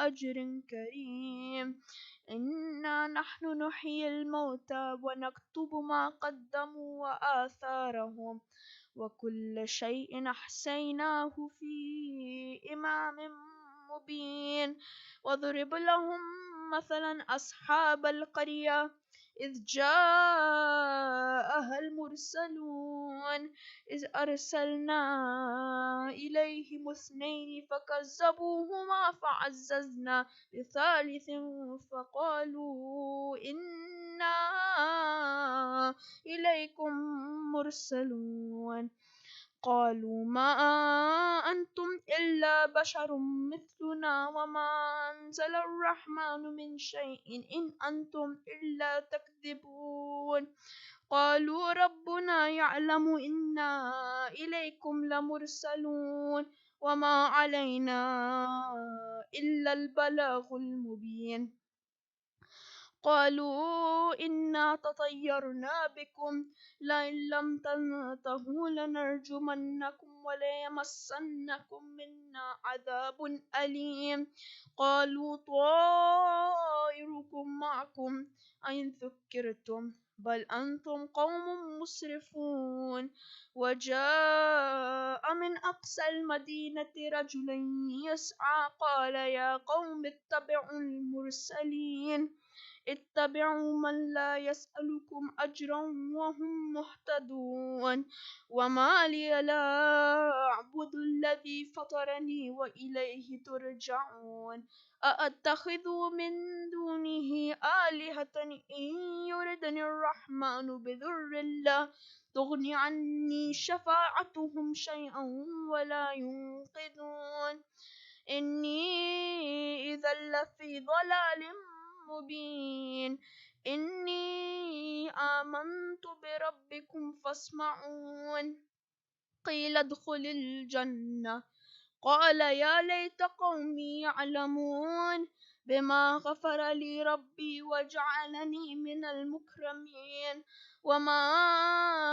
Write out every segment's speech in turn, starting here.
أجر كريم. إنا نحن نحيي الموتى ونكتب ما قدموا وآثارهم وكل شيء أحصيناه في إمام مبين. واضرب لهم مثلا أصحاب القرية إذ جاءها المرسلون إذ أرسلنا إليهم اثنين فكذبوهما فعززنا بثالث فقالوا إنا إليكم مرسلون. قالوا ما أنتم إلا بشر مثلنا وما أنزل الرحمن من شيء إن أنتم إلا تكذبون. قالوا ربنا يعلم إنا إليكم لمرسلون وما علينا إلا البلاغ المبين. قالوا إنا تطيرنا بكم لئن لم تنتهوا لنرجمنكم وليمسنكم منا عذاب أليم. قالوا طائركم معكم أئن ذكرتم بل أنتم قوم مسرفون. وجاء من أقصى المدينة رجل يسعى قال يا قوم اتبعوا المرسلين اتبعوا من لا يسألكم أجرا وهم مهتدون. وما لي لا أعبد الذي فطرني وإليه ترجعون. أأتخذ من دونه آلهة إن يردني الرحمن بضر لا تغني عني شفاعتهم شيئا ولا ينقذون. إني إذا لفي ضلال مبين. إني آمنت بربكم فاسمعون. قيل ادخل الجنة قال يا ليت قومي يعلمون بما غفر لي ربي وجعلني من المكرمين. وما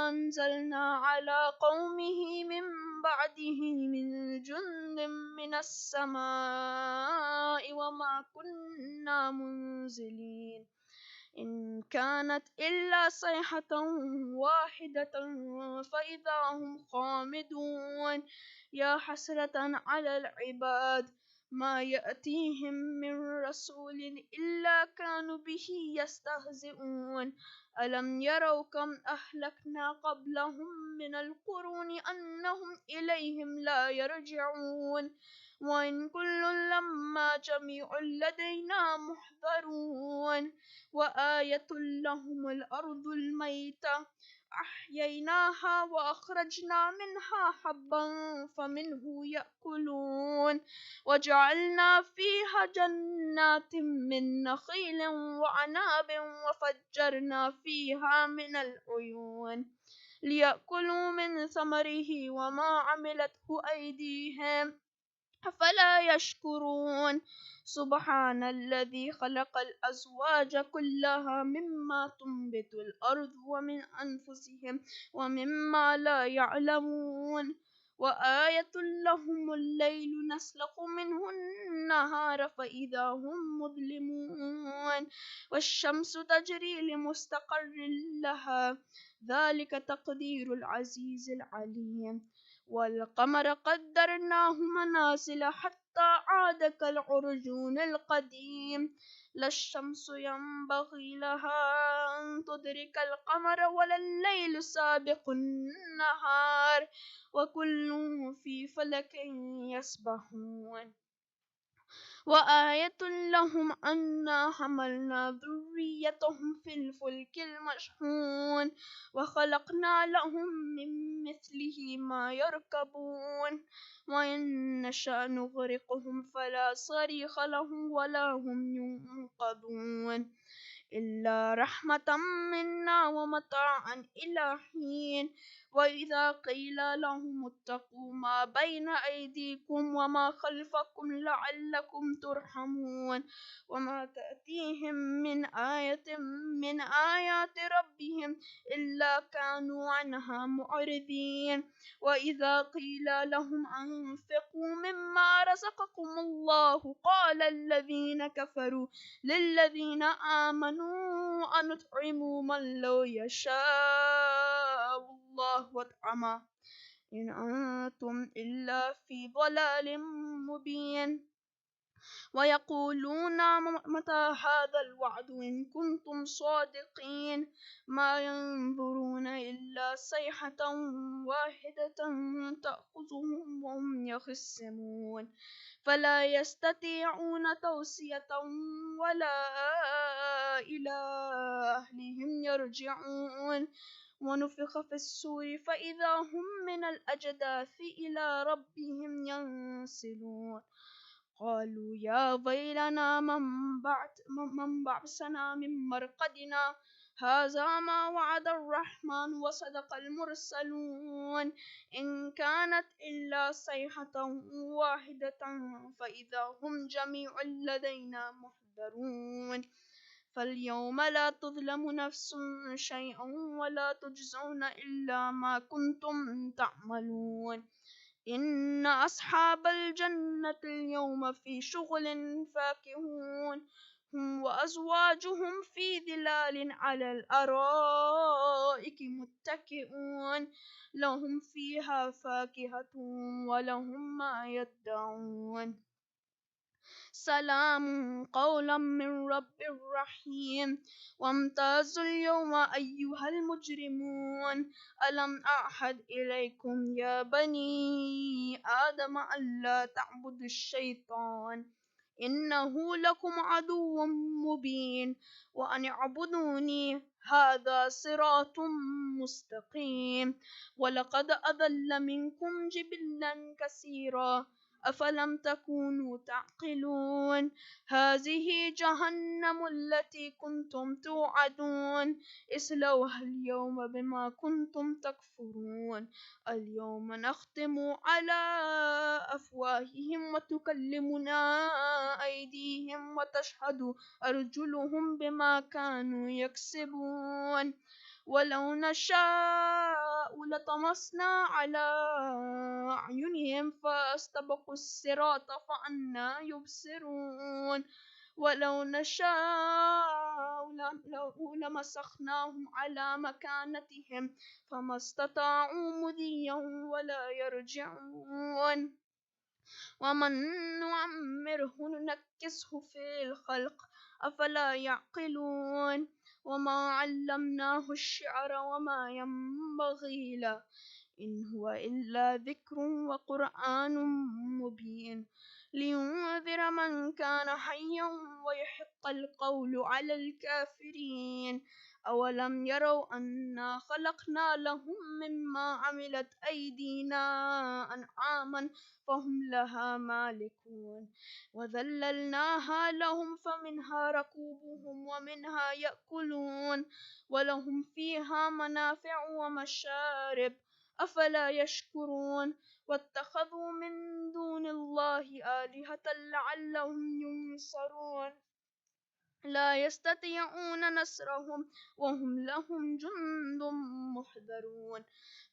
أنزلنا على قومه من بعده من جند من السماء وما كنا منزلين إن كانت إلا صيحة واحدة فإذا هم خامدون. يا حسرة على العباد ما يأتيهم من رسول إلا كانوا به يستهزئون. ألم يروا كم أهلكنا قبلهم من القرون أنهم إليهم لا يرجعون. وإن كل لما جميع لدينا محضرون. وآية لهم الأرض الميتة أحييناها وأخرجنا منها حبا فمنه يأكلون. وجعلنا فيها جنات من نخيل وعناب وفجرنا فيها من العيون ليأكلوا من ثمره وما عملته أيديهم أفلا يشكرون. سبحان الذي خلق الأزواج كلها مما تنبت الأرض ومن أنفسهم ومما لا يعلمون. وآية لهم الليل نسلخ منه النهار فإذا هم مظلمون. والشمس تجري لمستقر لها ذلك تقدير العزيز العليم. والقمر قدرناه منازل حتى عاد كالعرجون القديم. لا الشمس ينبغي لها أن تدرك القمر ولا الليل سابق النهار وكل في فلك يسبحون. وآية لهم أنا حملنا ذريتهم في الفلك المشحون وخلقنا لهم من مثله ما يركبون. وإن نشأ نغرقهم فلا صريخ لهم ولا هم ينقذون إلا رحمة منا ومتاعا إلى حين. وإذا قيل لهم اتقوا ما بين أيديكم وما خلفكم لعلكم ترحمون وما تأتيهم من آية من آيات ربهم إلا كانوا عنها معرضين وإذا قيل لهم أنفقوا مما رزقكم الله قال الذين كفروا للذين آمنوا أنطعم من لو يشاء الله وطعمه إن أنتم إلا في ضلال مبين ويقولون متى هذا الوعد إن كنتم صادقين ما ينظرون إلا صيحة واحدة تأخذهم وهم يخصمون فلا يستطيعون توصية ولا إلى أهلهم يرجعون ونفخ في الصور فإذا هم من الأجداث إلى ربهم ينسلون قالوا يا ويلنا من بعثنا من مرقدنا هذا ما وعد الرحمن وصدق المرسلون إن كانت إلا صيحة واحدة فإذا هم جميع لدينا محضرون فاليوم لا تظلم نفس شيئا ولا تجزون إلا ما كنتم تعملون إن أصحاب الجنة اليوم في شغل فاكهون هم وأزواجهم في ظلال على الأرائك متكئون لهم فيها فاكهة ولهم ما يدعون سلام قولا من رب رحيم وامتازوا اليوم أيها المجرمون ألم أعهد إليكم يا بني آدم ألا تعبدوا الشيطان إنه لكم عدو مبين وأن اعبدوني هذا صراط مستقيم ولقد أضل منكم جبلا كثيرا أفلم تكونوا تعقلون هذه جهنم التي كنتم توعدون اصلوها اليوم بما كنتم تكفرون اليوم نختم على أفواههم وتكلمنا أيديهم وتشهد أرجلهم بما كانوا يكسبون ولو نشاء لطمسنا على أعينهم فاستبقوا الصراط فأنى يبصرون ولو نشاء لمسخناهم على مكانتهم فما استطاعوا مضيا ولا يرجعون ومن نعمره ننكسه في الخلق أفلا يعقلون وما علمناه الشعر وما ينبغي له إن هو إلا ذكر وقرآن مبين لينذر من كان حيا ويحق القول على الكافرين أولم يروا أنا خلقنا لهم مما عملت أيدينا أنعاما فهم لها مالكون وذللناها لهم فمنها ركوبهم ومنها يأكلون ولهم فيها منافع ومشارب أفلا يشكرون واتخذوا من دون الله آلهة لعلهم ينصرون لا يستطيعون نصرهم وهم لهم جند محضرون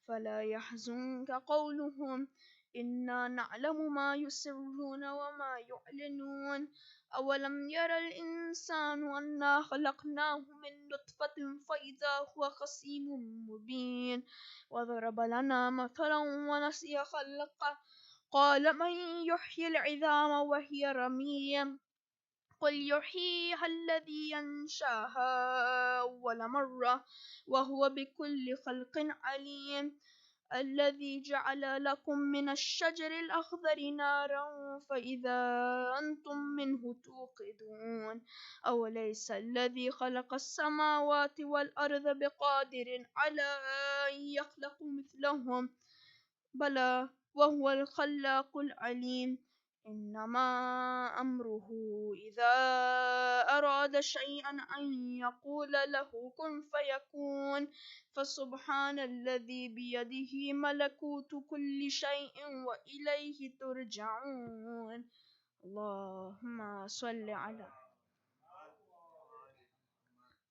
فلا يحزنك قولهم إنا نعلم ما يسرون وما يعلنون أولم ير الإنسان أنا خلقناه من نطفة فإذا هو خصيم مبين وضرب لنا مثلا ونسي خلقه قال من يحيي العظام وهي رميم قل يحييها الذي ينشاها أول مرة وهو بكل خلق عليم الذي جعل لكم من الشجر الأخضر نارا فإذا أنتم منه توقدون أوليس الذي خلق السماوات والأرض بقادر على أن يخلق مثلهم بلى وهو الخلاق العليم إنما أمره إذا أراد أراد شيئا أن يقول له كن فيكون. فسبحان الذي بيده ملكوت كل شيء وإليه ترجعون. اللهم صل على.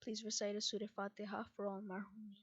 Please recite the Surah Fatiha for all marhumin.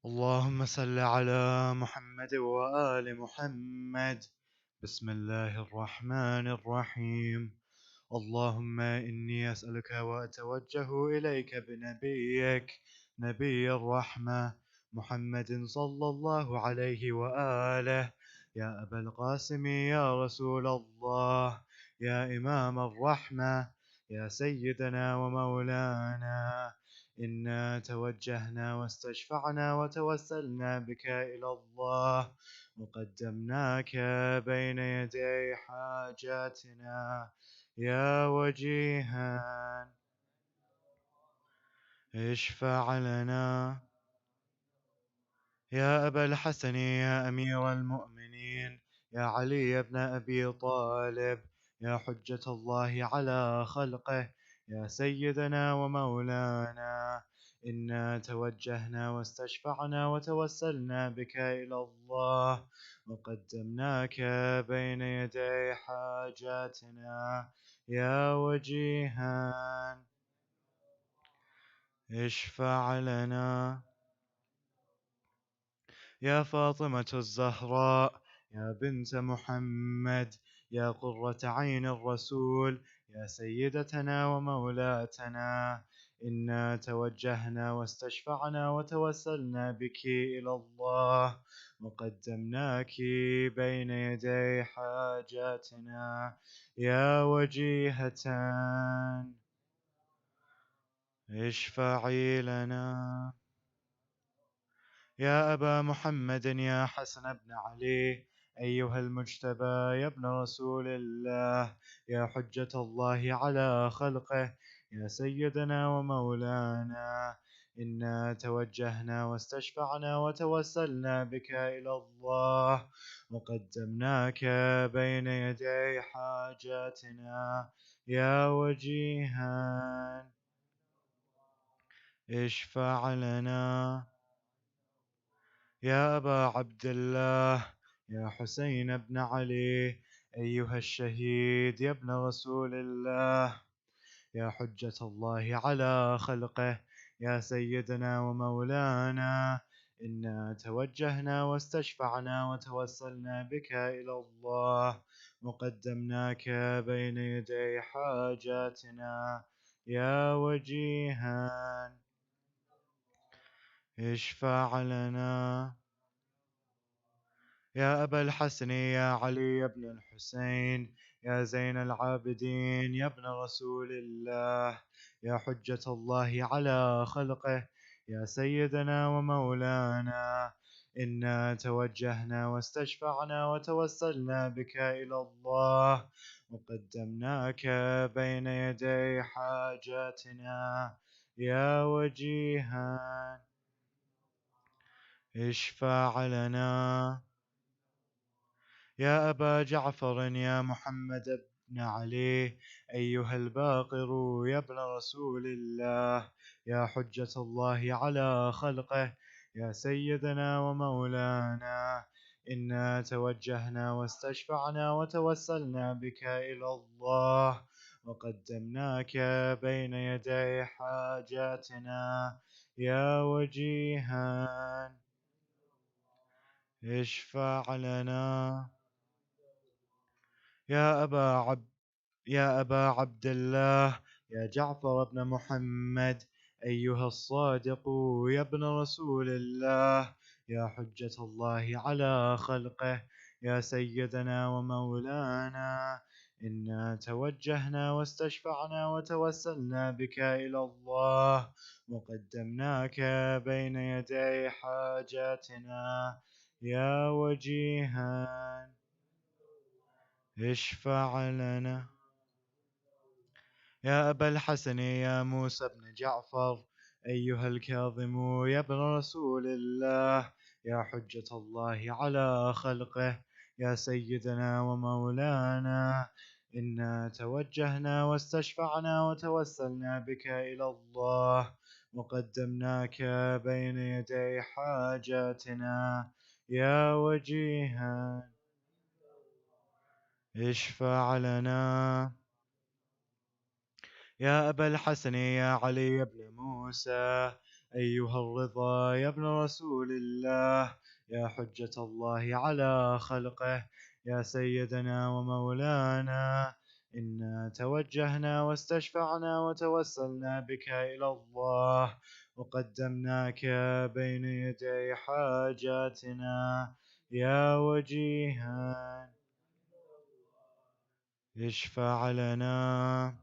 اللهم صل على محمد وآل محمد. بسم الله الرحمن الرحيم. اللهم إني أسألك وأتوجه إليك بنبيك نبي الرحمة محمد صلى الله عليه وآله. يا أبا القاسم يا رسول الله، يا إمام الرحمة، يا سيدنا ومولانا، إنا توجهنا واستشفعنا وتوسلنا بك إلى الله، وقدمناك بين يدي حاجاتنا يا وجيها، اشفع لنا. يا أبا الحسن يا أمير المؤمنين، يا علي بن أبي طالب، يا حجة الله على خلقه، يا سيدنا ومولانا، إنا توجهنا واستشفعنا وتوسلنا بك إلى الله، وقدمناك بين يدي حاجاتنا يا وجيها، اشفع لنا. يا فاطمة الزهراء، يا بنت محمد، يا قرة عين الرسول، يا سيدتنا ومولاتنا، إنا توجهنا واستشفعنا وتوسلنا بك إلى الله، وقدمناك بين يدي حاجاتنا يا وجيهة، اشفعي لنا. يا أبا محمد يا حسن بن علي، أيها المجتبى يا ابن رسول الله، يا حجة الله على خلقه، يا سيدنا ومولانا، إنا توجهنا واستشفعنا وتوسلنا بك إلى الله، وقدمناك بين يدي حاجاتنا يا وجيها، اشفع لنا. يا أبا عبد الله، يا حسين بن علي، أيها الشهيد يا ابن رسول الله، يا حجة الله على خلقه، يا سيدنا ومولانا، إنا توجهنا واستشفعنا وتوسلنا بك إلى الله، وقدمناك بين يدي حاجاتنا يا وجيها، اشفع لنا. يا أبا الحسن يا علي بن الحسين، يا زين العابدين يا ابن رسول الله، يا حجة الله على خلقه، يا سيدنا ومولانا، إنا توجهنا واستشفعنا وتوسلنا بك إلى الله، وقدمناك بين يدي حاجاتنا يا وجيها، اشفع لنا. يا أبا جعفر يا محمد بن علي، أيها الباقر يا ابن رسول الله، يا حجة الله على خلقه، يا سيدنا ومولانا، إنا توجهنا واستشفعنا وتوسلنا بك إلى الله، وقدمناك بين يدي حاجاتنا يا وجيها، اشفع لنا. يا أبا عبد الله، يا جعفر بن محمد، أيها الصادق يا ابن رسول الله، يا حجة الله على خلقه، يا سيدنا ومولانا، إنا توجهنا واستشفعنا وتوسلنا بك إلى الله وقدمناك بين يدي حاجاتنا يا وجيها اشفع لنا. يا أبا الحسن يا موسى بن جعفر أيها الكاظم يا ابن رسول الله يا حجة الله على خلقه يا سيدنا ومولانا إنا توجهنا واستشفعنا وتوسلنا بك إلى الله وقدمناك بين يدي حاجاتنا يا وجيها اشفع لنا. يا أبا الحسن يا علي بن موسى أيها الرضا يا ابن رسول الله يا حجة الله على خلقه يا سيدنا ومولانا إنا توجهنا واستشفعنا وتوسلنا بك إلى الله وقدمناك بين يدي حاجاتنا يا وجيها اشفع لنا.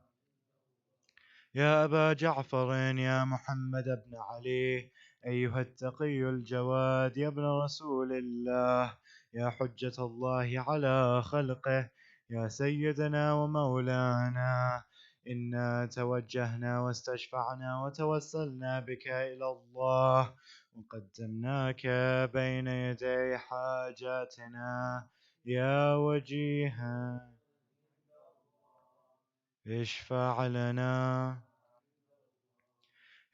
يا أبا جعفر يا محمد بن علي أيها التقي الجواد يا ابن رسول الله يا حجة الله على خلقه يا سيدنا ومولانا إنا توجهنا واستشفعنا وتوسلنا بك إلى الله وقدمناك بين يدي حاجاتنا يا وجيها اشفع لنا.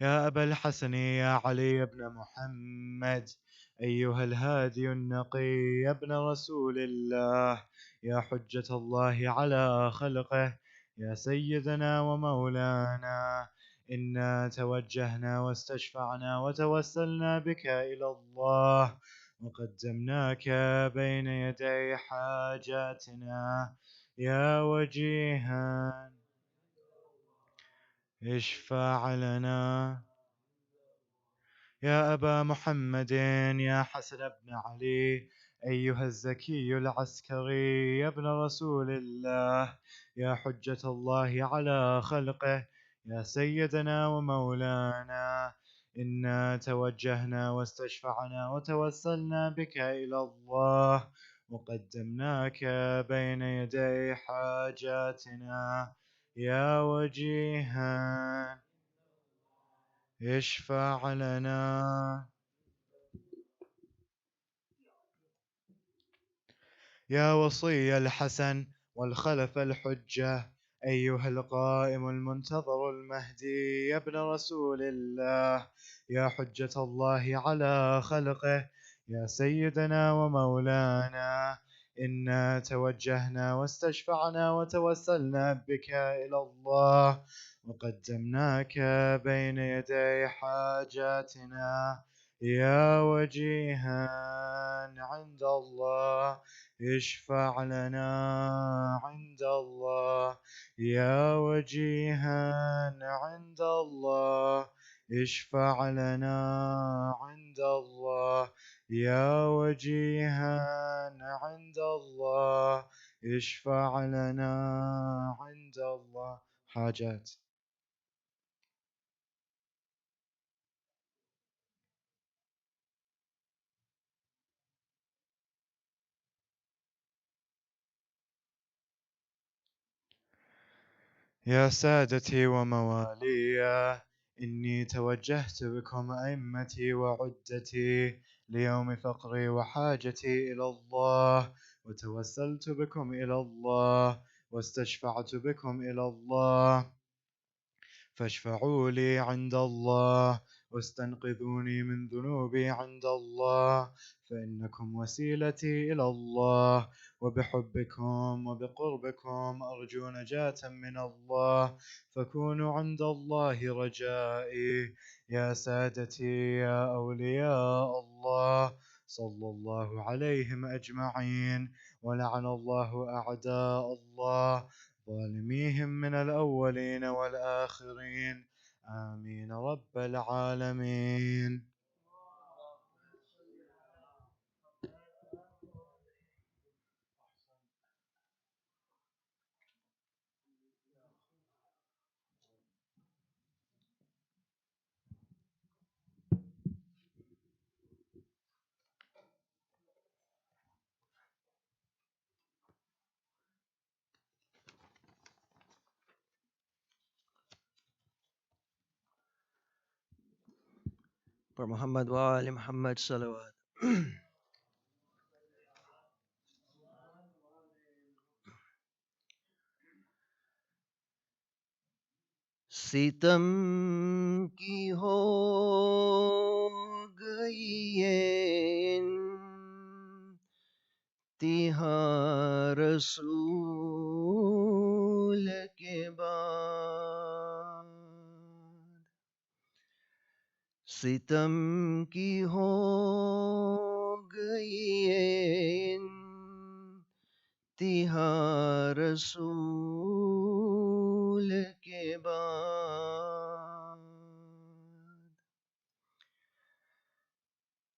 يا أبا الحسن يا علي بن محمد أيها الهادي النقي يا ابن رسول الله يا حجة الله على خلقه يا سيدنا ومولانا إنا توجهنا واستشفعنا وتوسلنا بك إلى الله وقدمناك بين يدي حاجاتنا يا وجيها اشفع لنا. يا أبا محمد يا حسن بن علي أيها الزكي العسكري يا ابن رسول الله يا حجة الله على خلقه يا سيدنا ومولانا إنا توجهنا واستشفعنا وتوسلنا بك إلى الله وقدمناك بين يدي حاجاتنا يا وجيها اشفع لنا. يا وصي الحسن والخلف الحجة أيها القائم المنتظر المهدي يا ابن رسول الله يا حجة الله على خلقه يا سيدنا ومولانا إنا توجهنا واستشفعنا وتوسلنا بك إلى الله وقدمناك بين يدي حاجاتنا يا وجيها عند الله اشفع لنا عند الله يا وجيها عند الله اشفع لنا عند الله يا وجيها عند الله اشفع لنا عند الله. حاجات. يا سادتي وموالي إني توجهت بكم أئمتي وعدتي ليوم فقري وحاجتي إلى الله وتوسلت بكم إلى الله واستشفعت بكم إلى الله فاشفعوا لي عند الله واستنقذوني من ذنوبي عند الله فإنكم وسيلتي إلى الله وبحبكم وبقربكم أرجو نجاة من الله فكونوا عند الله رجائي. يا سادتي يا أولياء الله صلى الله عليهم أجمعين ولعن الله أعداء الله ظالميهم من الأولين والآخرين آمين رب العالمين. पर मोहम्मद व आले मोहम्मद सल्लल्लाहु सितम की हो गई ये इंतहा रसूल के बाद सितम की हो गई ये इंतहा रसूल के बाद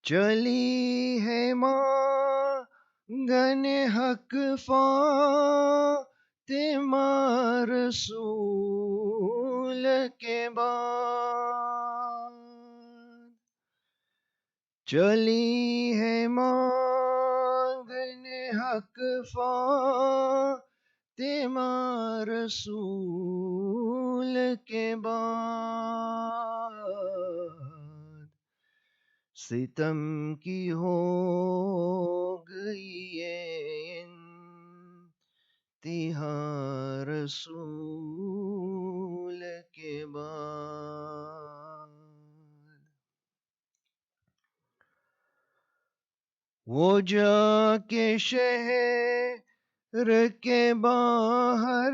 चली है माँ गने हक फातिमा रसूल के बाद चली है मांगने हक फातिमा रसूल के बाद सितम की हो गई ये इंतहा रसूल के बाद वो जाके शहर के बाहर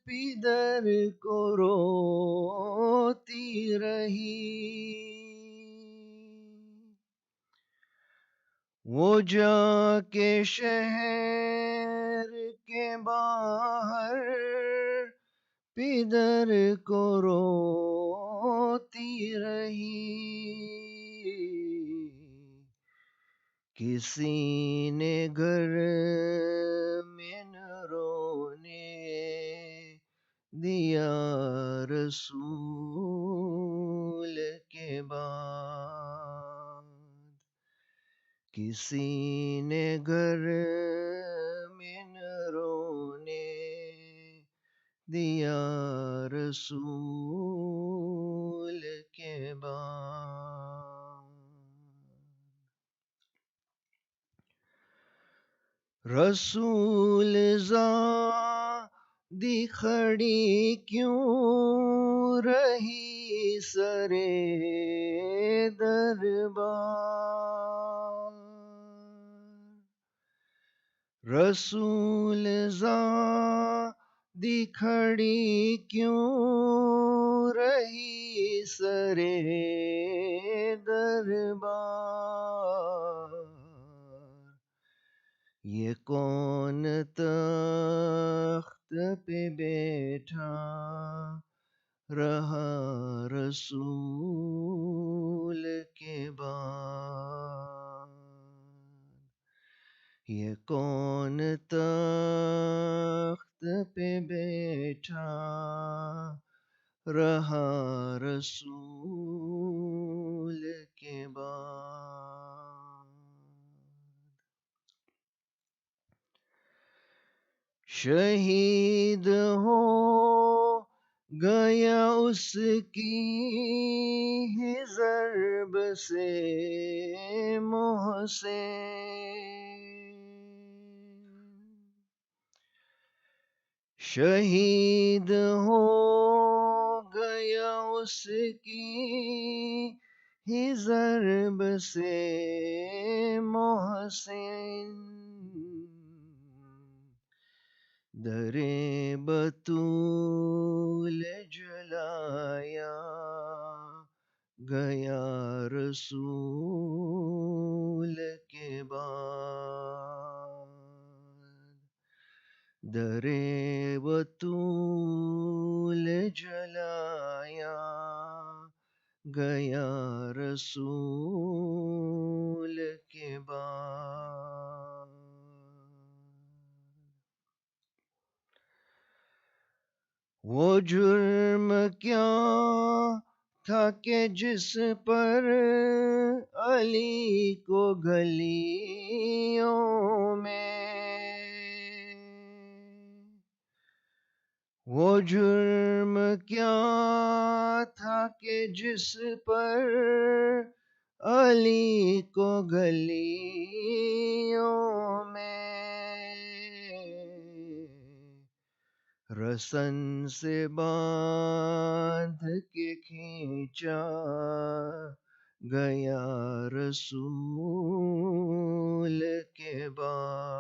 पिदर को रोती रही वो जाके शहर के बाहर पिदर को रोती रही किसी ने घर में न रोने दिया रसूल के बाद किसी ने घर में न रोने दिया रसूल के बाद रसूल ज़ादी खड़ी क्यों रही सरे दरबार रसूल ज़ादी खड़ी क्यों रही सरे दरबार ये कौन तख्त पे बैठा रहा रसूल के बाद ये कौन तख्त पे बैठा रहा रसूल के बाद शहीद हो गया उसकी ही ज़र्ब से मोहसिन शहीद हो गया उसकी ही ज़र्ब से मोहसिन दरे बतूल जलाया गया रसूल के बाद दरे बतूल जलाया गया रसूल के बाद वो जुर्म क्या था कि जिस पर अली को गलियों में वो जुर्म क्या था कि जिस पर अली को गलियों में रसन से बांध के खींचा गया रसूल के बाद,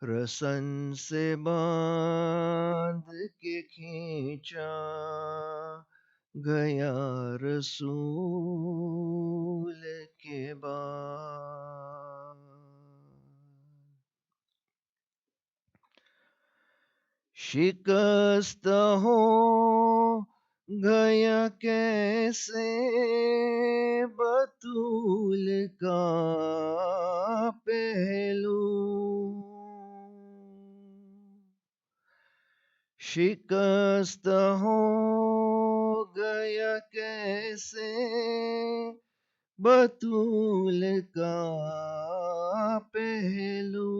रसन से बांध के खींचा गया रसूल के बाद। शिकस्त हो गया कैसे बतूल का पहलू, शिकस्त हो गया कैसे बतूल का पहलू,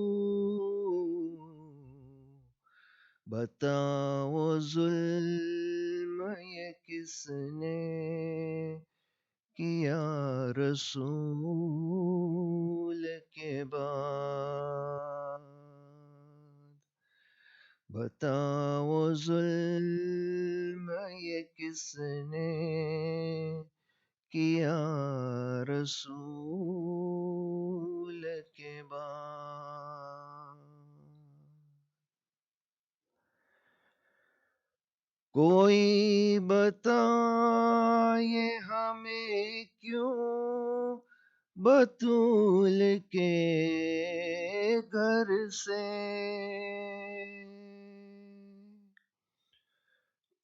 बताओ जुल्म ये किसने किया रसूल के बाद, बताओ जुल्म ये किसने किया रसूल के बाद। कोई बताए हमें क्यों बतूल के घर से,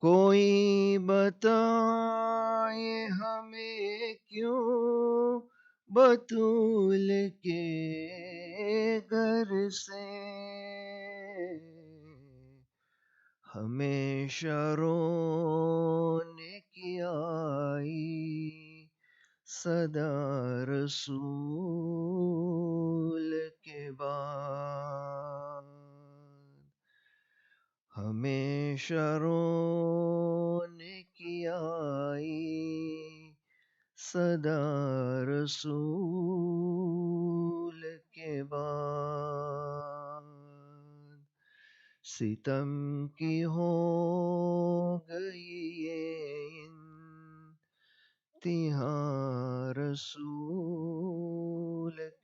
कोई बताए हमें क्यों बतूल के घर से हमेशा रोने की आई सदा रसूल के बाद, हमेशा रोने की आई सदा रसूल के बाद। सितम की हो गई ये इंतिहा रसूल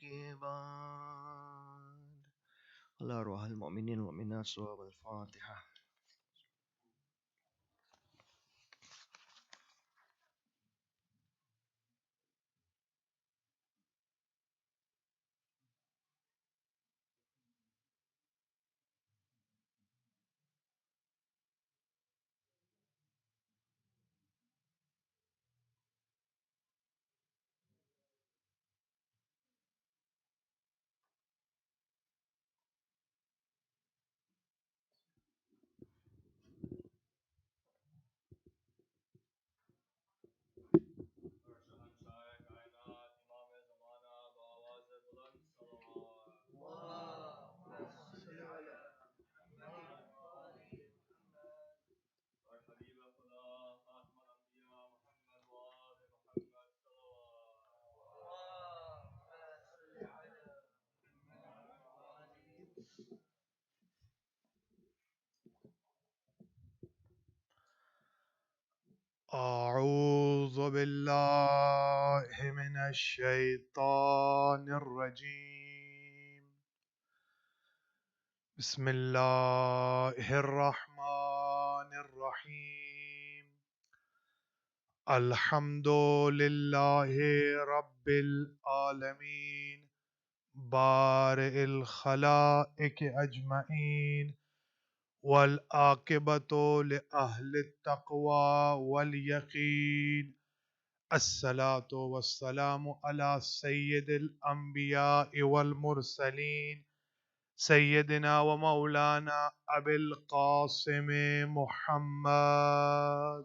के बाद। अल्लाह रुहल मोमिनीन व मिनात सवाब अल-फातिहा। أعوذ بالله من الشيطان الرجيم. بسم الله الرحمن الرحيم. الحمد لله رب العالمين بارئ الخلائق أجمعين، والعاقبة لأهل التقوى واليقين. الصلاة والسلام على سيد الأنبياء والمرسلين، سيدنا ومولانا أبي القاسم محمد.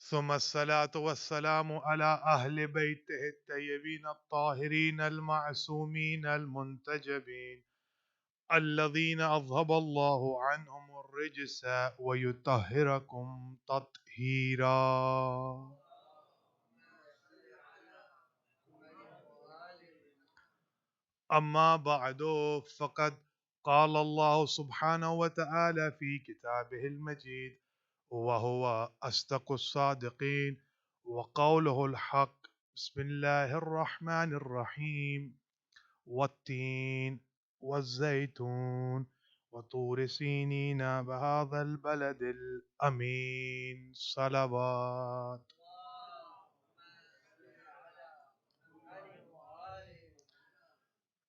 ثم الصلاة والسلام على أهل بيته الطيبين الطاهرين المعصومين المنتجبين الذين أذهب الله عنهم الرجس ويطهركم تطهيرا. أما بعد فقد قال الله سبحانه وتعالى في كتابه المجيد وهو أصدق الصادقين وقوله الحق. بسم الله الرحمن الرحيم. والتين والزيتون وطور سينين بهذا البلد الأمين. صلوات.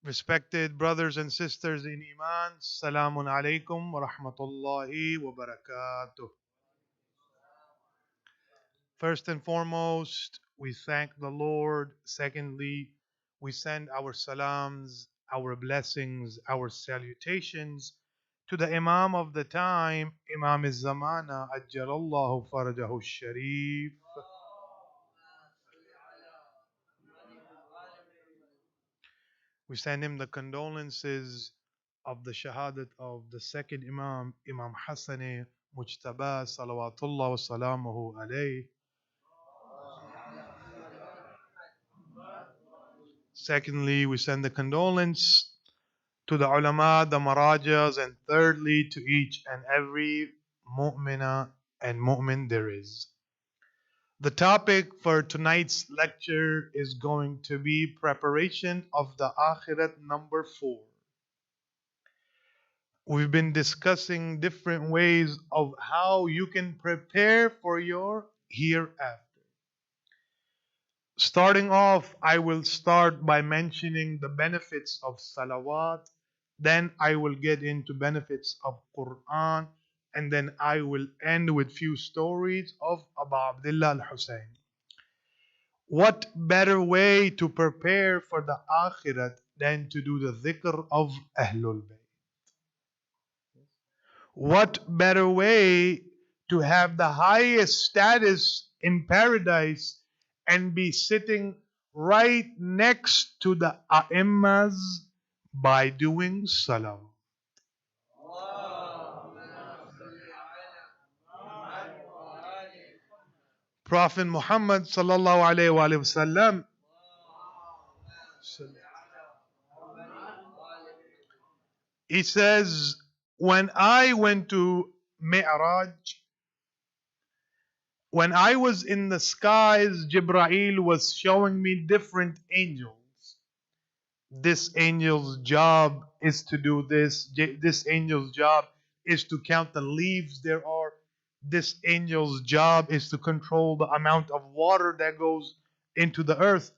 Respected brothers and sisters in Iman, Salamun alaikum wa rahmatullahi wa barakatuh. First and foremost, we thank the Lord. Secondly, we send our salams, our blessings, our salutations to the Imam of the time, Imam al-Zamana, Ajjalallahu Farajahu Sharif. We send him the condolences of the shahadat of the second Imam, Imam Hassan Mujtaba, salawatullah wa salamuhu alayh. Secondly, we send the condolence to the ulama, the marajas, and thirdly, to each and every mu'mina and mu'min there is. The topic for tonight's lecture is going to be preparation of the Akhirat number 4. We've been discussing different ways of how you can prepare for your hereafter. Starting off, I will start by mentioning the benefits of salawat. Then I will get into benefits of Quran. And then I will end with few stories of Abu Abdullah al-Hussein. What better way to prepare for the Akhirat than to do the dhikr of Ahlul Bayt? What better way to have the highest status in paradise and be sitting right next to the A'immas by doing salah? Prophet Muhammad sallallahu alaihi wasallam he says, when I went to Mi'raj, when I was in the skies, Jibreel was showing me different angels. This angel's job is to do this. This angel's job is to count the leaves there are. This angel's job is to control the amount of water that goes into the earth.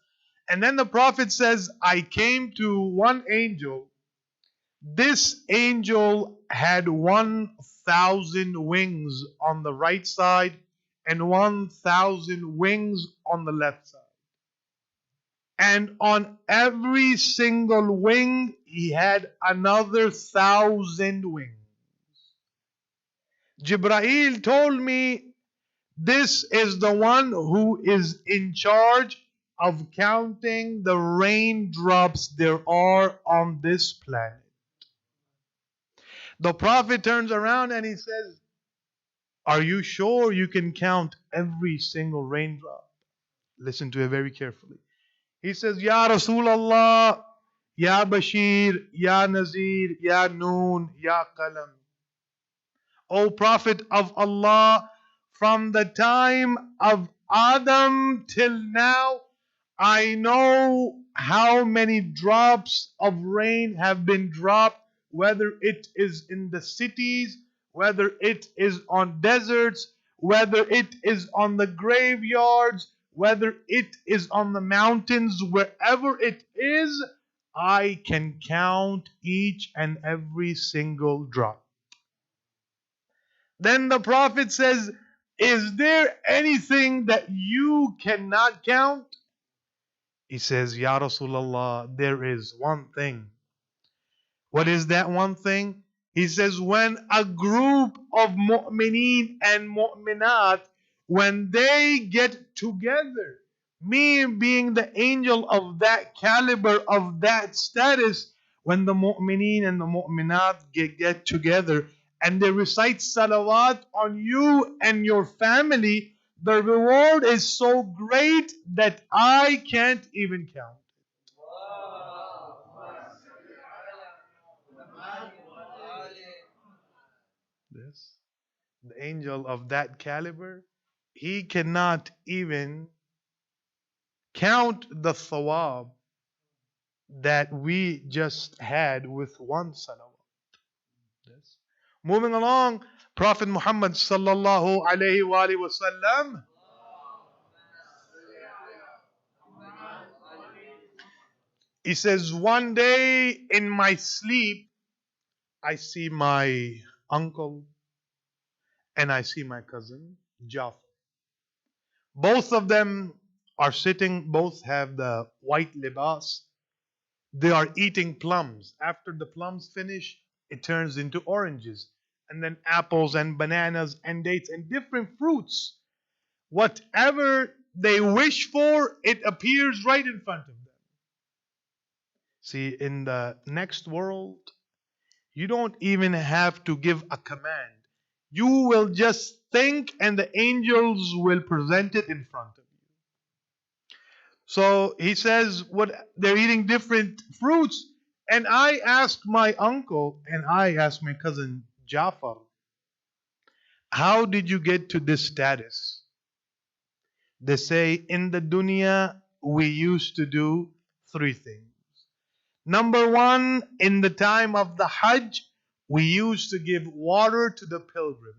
And then the Prophet says, I came to one angel. This angel had 1,000 wings on the right side and 1,000 wings on the left side. And on every single wing, he had another 1,000 wings. Jibreel told me, this is the one who is in charge of counting the raindrops there are on this planet. The Prophet turns around and he says, are you sure you can count every single raindrop? Listen to it very carefully. He says, Ya Rasulallah, Ya Bashir, Ya Nazir, Ya Noon, Ya Qalam. O Prophet of Allah, from the time of Adam till now, I know how many drops of rain have been dropped, whether it is in the cities, whether it is on deserts, whether it is on the graveyards, whether it is on the mountains, wherever it is, I can count each and every single drop. Then the Prophet says, is there anything that you cannot count? He says, Ya Rasulullah, there is one thing. What is that one thing? He says, when a group of mu'mineen and mu'minat when they get together, me being the angel of that caliber, of that status, when the mu'mineen and the mu'minat get together and they recite salawat on you and your family, the reward is so great that I can't even count. This, the angel of that caliber, he cannot even count the thawab that we just had with one salawat. Yes. Moving along, Prophet Muhammad sallallahu alayhi wa alihi wasallam, he says, one day in my sleep, I see my uncle and I see my cousin, Jafar. Both of them are sitting, both have the white libas. They are eating plums. After the plums finish, it turns into oranges, and then apples and bananas and dates and different fruits. Whatever they wish for, it appears right in front of them. See, in the next world, you don't even have to give a command. You will just think, and the angels will present it in front of you. So he says, what they're eating different fruits. And I asked my uncle and I asked my cousin Jafar, how did you get to this status? They say, in the dunya, we used to do three things. Number one, in the time of the Hajj, we used to give water to the pilgrims.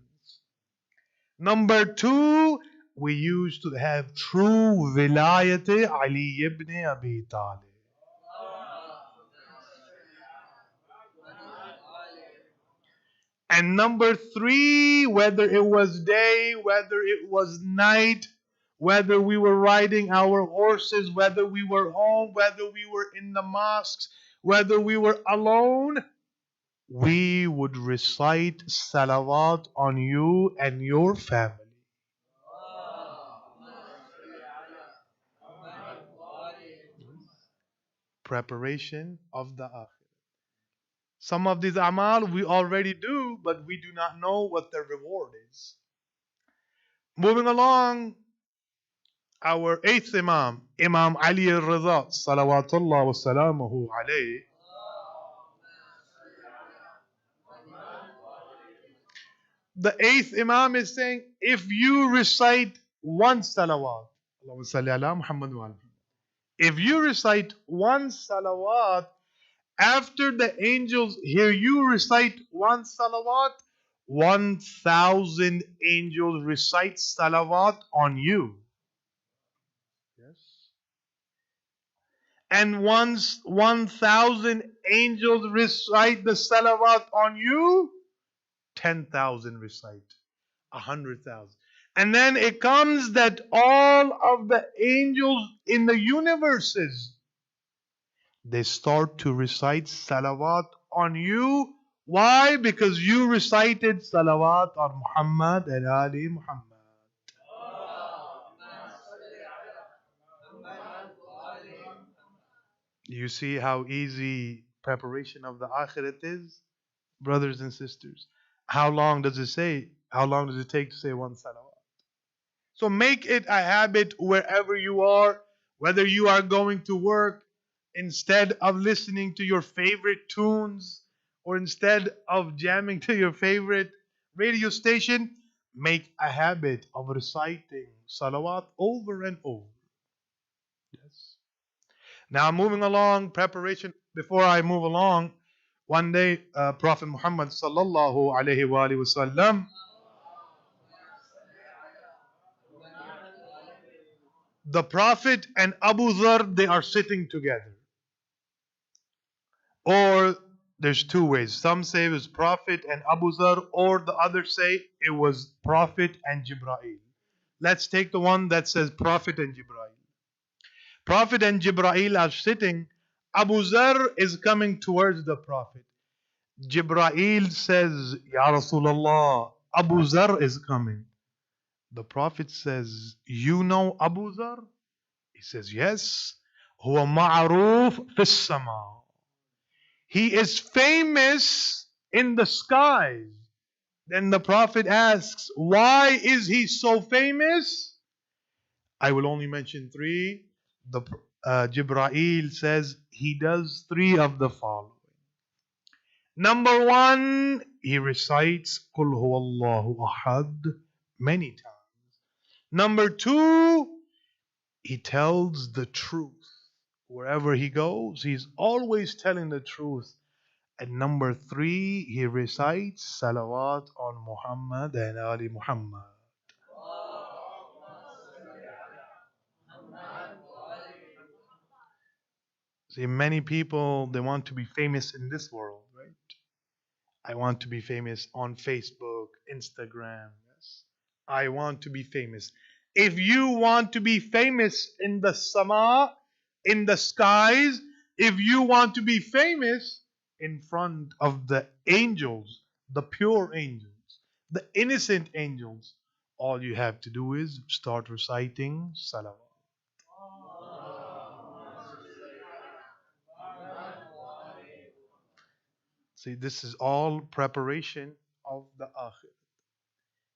Number two, we used to have true vilayat Ali ibn Abi Talib. And number three, whether it was day, whether it was night, whether we were riding our horses, whether we were home, whether we were in the mosques, whether we were alone, we would recite salawat on you and your family. Preparation of the akhirah. Some of these amal we already do, but we do not know what the reward is. Moving along, our eighth Imam, Imam Ali al-Rida, salawatullah wa salamuhu alayhi. The eighth Imam is saying, if you recite one salawat, Allahumma salli ala Muhammad wa ala Muhammad. If you recite one salawat, after the angels hear you recite one salawat, 1,000 angels recite salawat on you. Yes. And once 1,000 angels recite the salawat on you, 10,000 recite, 100,000. And then it comes that all of the angels in the universes, they start to recite salawat on you. Why? Because you recited salawat on Muhammad and Ali Muhammad. You see how easy preparation of the akhirat is, brothers and sisters. How long does it say? How long does it take to say one salawat? So make it a habit wherever you are, whether you are going to work, instead of listening to your favorite tunes or instead of jamming to your favorite radio station, make a habit of reciting salawat over and over. Yes. Now, moving along, preparation. Before I move along, one day, Prophet Muhammad sallallahu alaihi wasallam, the Prophet and Abu Dhar, they are sitting together. Or there's two ways. Some say it was Prophet and Abu Dhar, or the others say it was Prophet and Jibra'il. Let's take the one that says Prophet and Jibra'il. Prophet and Jibra'il are sitting. Abu Dhar is coming towards the Prophet. Jibra'il says, Ya Rasulullah, Abu Dhar is coming. The Prophet says, "You know Abu Dhar?" He says, "Yes. هو معروف في السماء." He is famous in the skies. Then the Prophet asks, "Why is he so famous?" I will only mention three. The Jibreel says he does three of the following. Number one, he recites Qul huwallahu ahad many times. Number two, he tells the truth. Wherever he goes, he's always telling the truth. And number three, he recites salawat on Muhammad and Ali Muhammad. See, many people, they want to be famous in this world, right? I want to be famous on Facebook, Instagram. Yes. I want to be famous. If you want to be famous in the sama, in the skies, if you want to be famous in front of the angels, the pure angels, the innocent angels, all you have to do is start reciting salawat. See, this is all preparation of the akhir.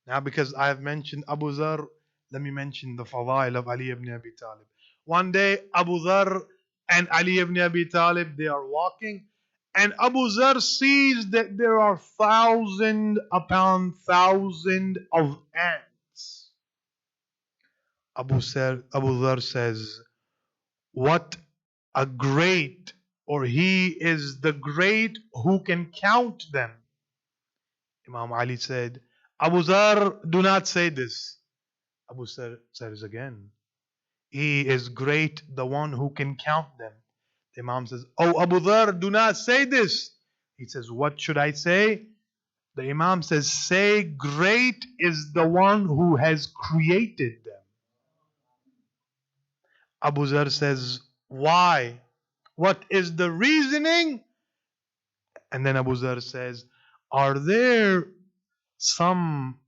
Now, because I have mentioned Abu Dhar, let me mention the fadail of Ali ibn Abi Talib. One day, Abu Dhar and Ali ibn Abi Talib, they are walking, and Abu Dhar sees that there are thousand upon thousand of ants. Abu Dhar says, "What a great, or he is the great who can count them." Imam Ali said, "Abu Dhar, do not say this." Abu Dhar says again, "He is great, the one who can count them." The Imam says, "Oh Abu Dhar, do not say this." He says, "What should I say?" The Imam says, "Say, great is the one who has created them." Abu Dhar says, "Why? What is the reasoning?" And then Abu Dhar says, "Are there some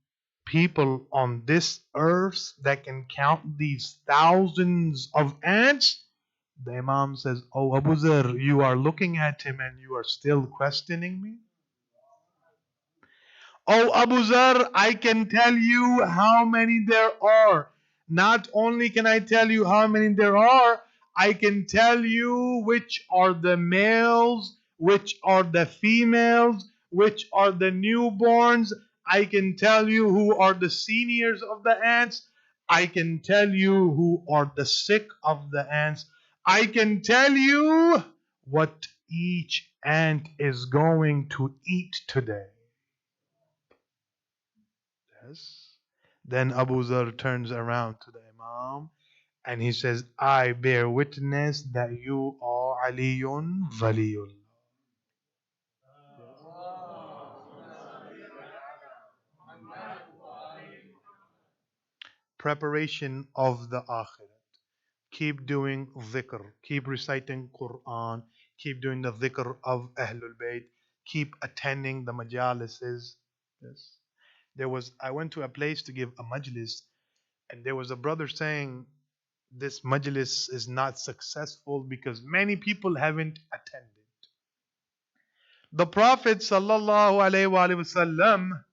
people on this earth that can count these thousands of ants?" The Imam says, "Oh Abu Dhar, you are looking at him and you are still questioning me?" "Oh Abu Zar, I can tell you how many there are. Not only can I tell you how many there are, I can tell you which are the males, which are the females, which are the newborns. I can tell you who are the seniors of the ants. I can tell you who are the sick of the ants. I can tell you what each ant is going to eat today." Yes. Then Abu Zar turns around to the Imam and he says, "I bear witness that you are Aliyun Waliyullah." Preparation of the Akhirat. Keep doing dhikr. Keep reciting Quran. Keep doing the dhikr of Ahlul Bayt. Keep attending the majalises. Yes. I went to a place to give a majlis, and there was a brother saying, "This majlis is not successful because many people haven't attended." The Prophet sallallahu alaihi wasallam,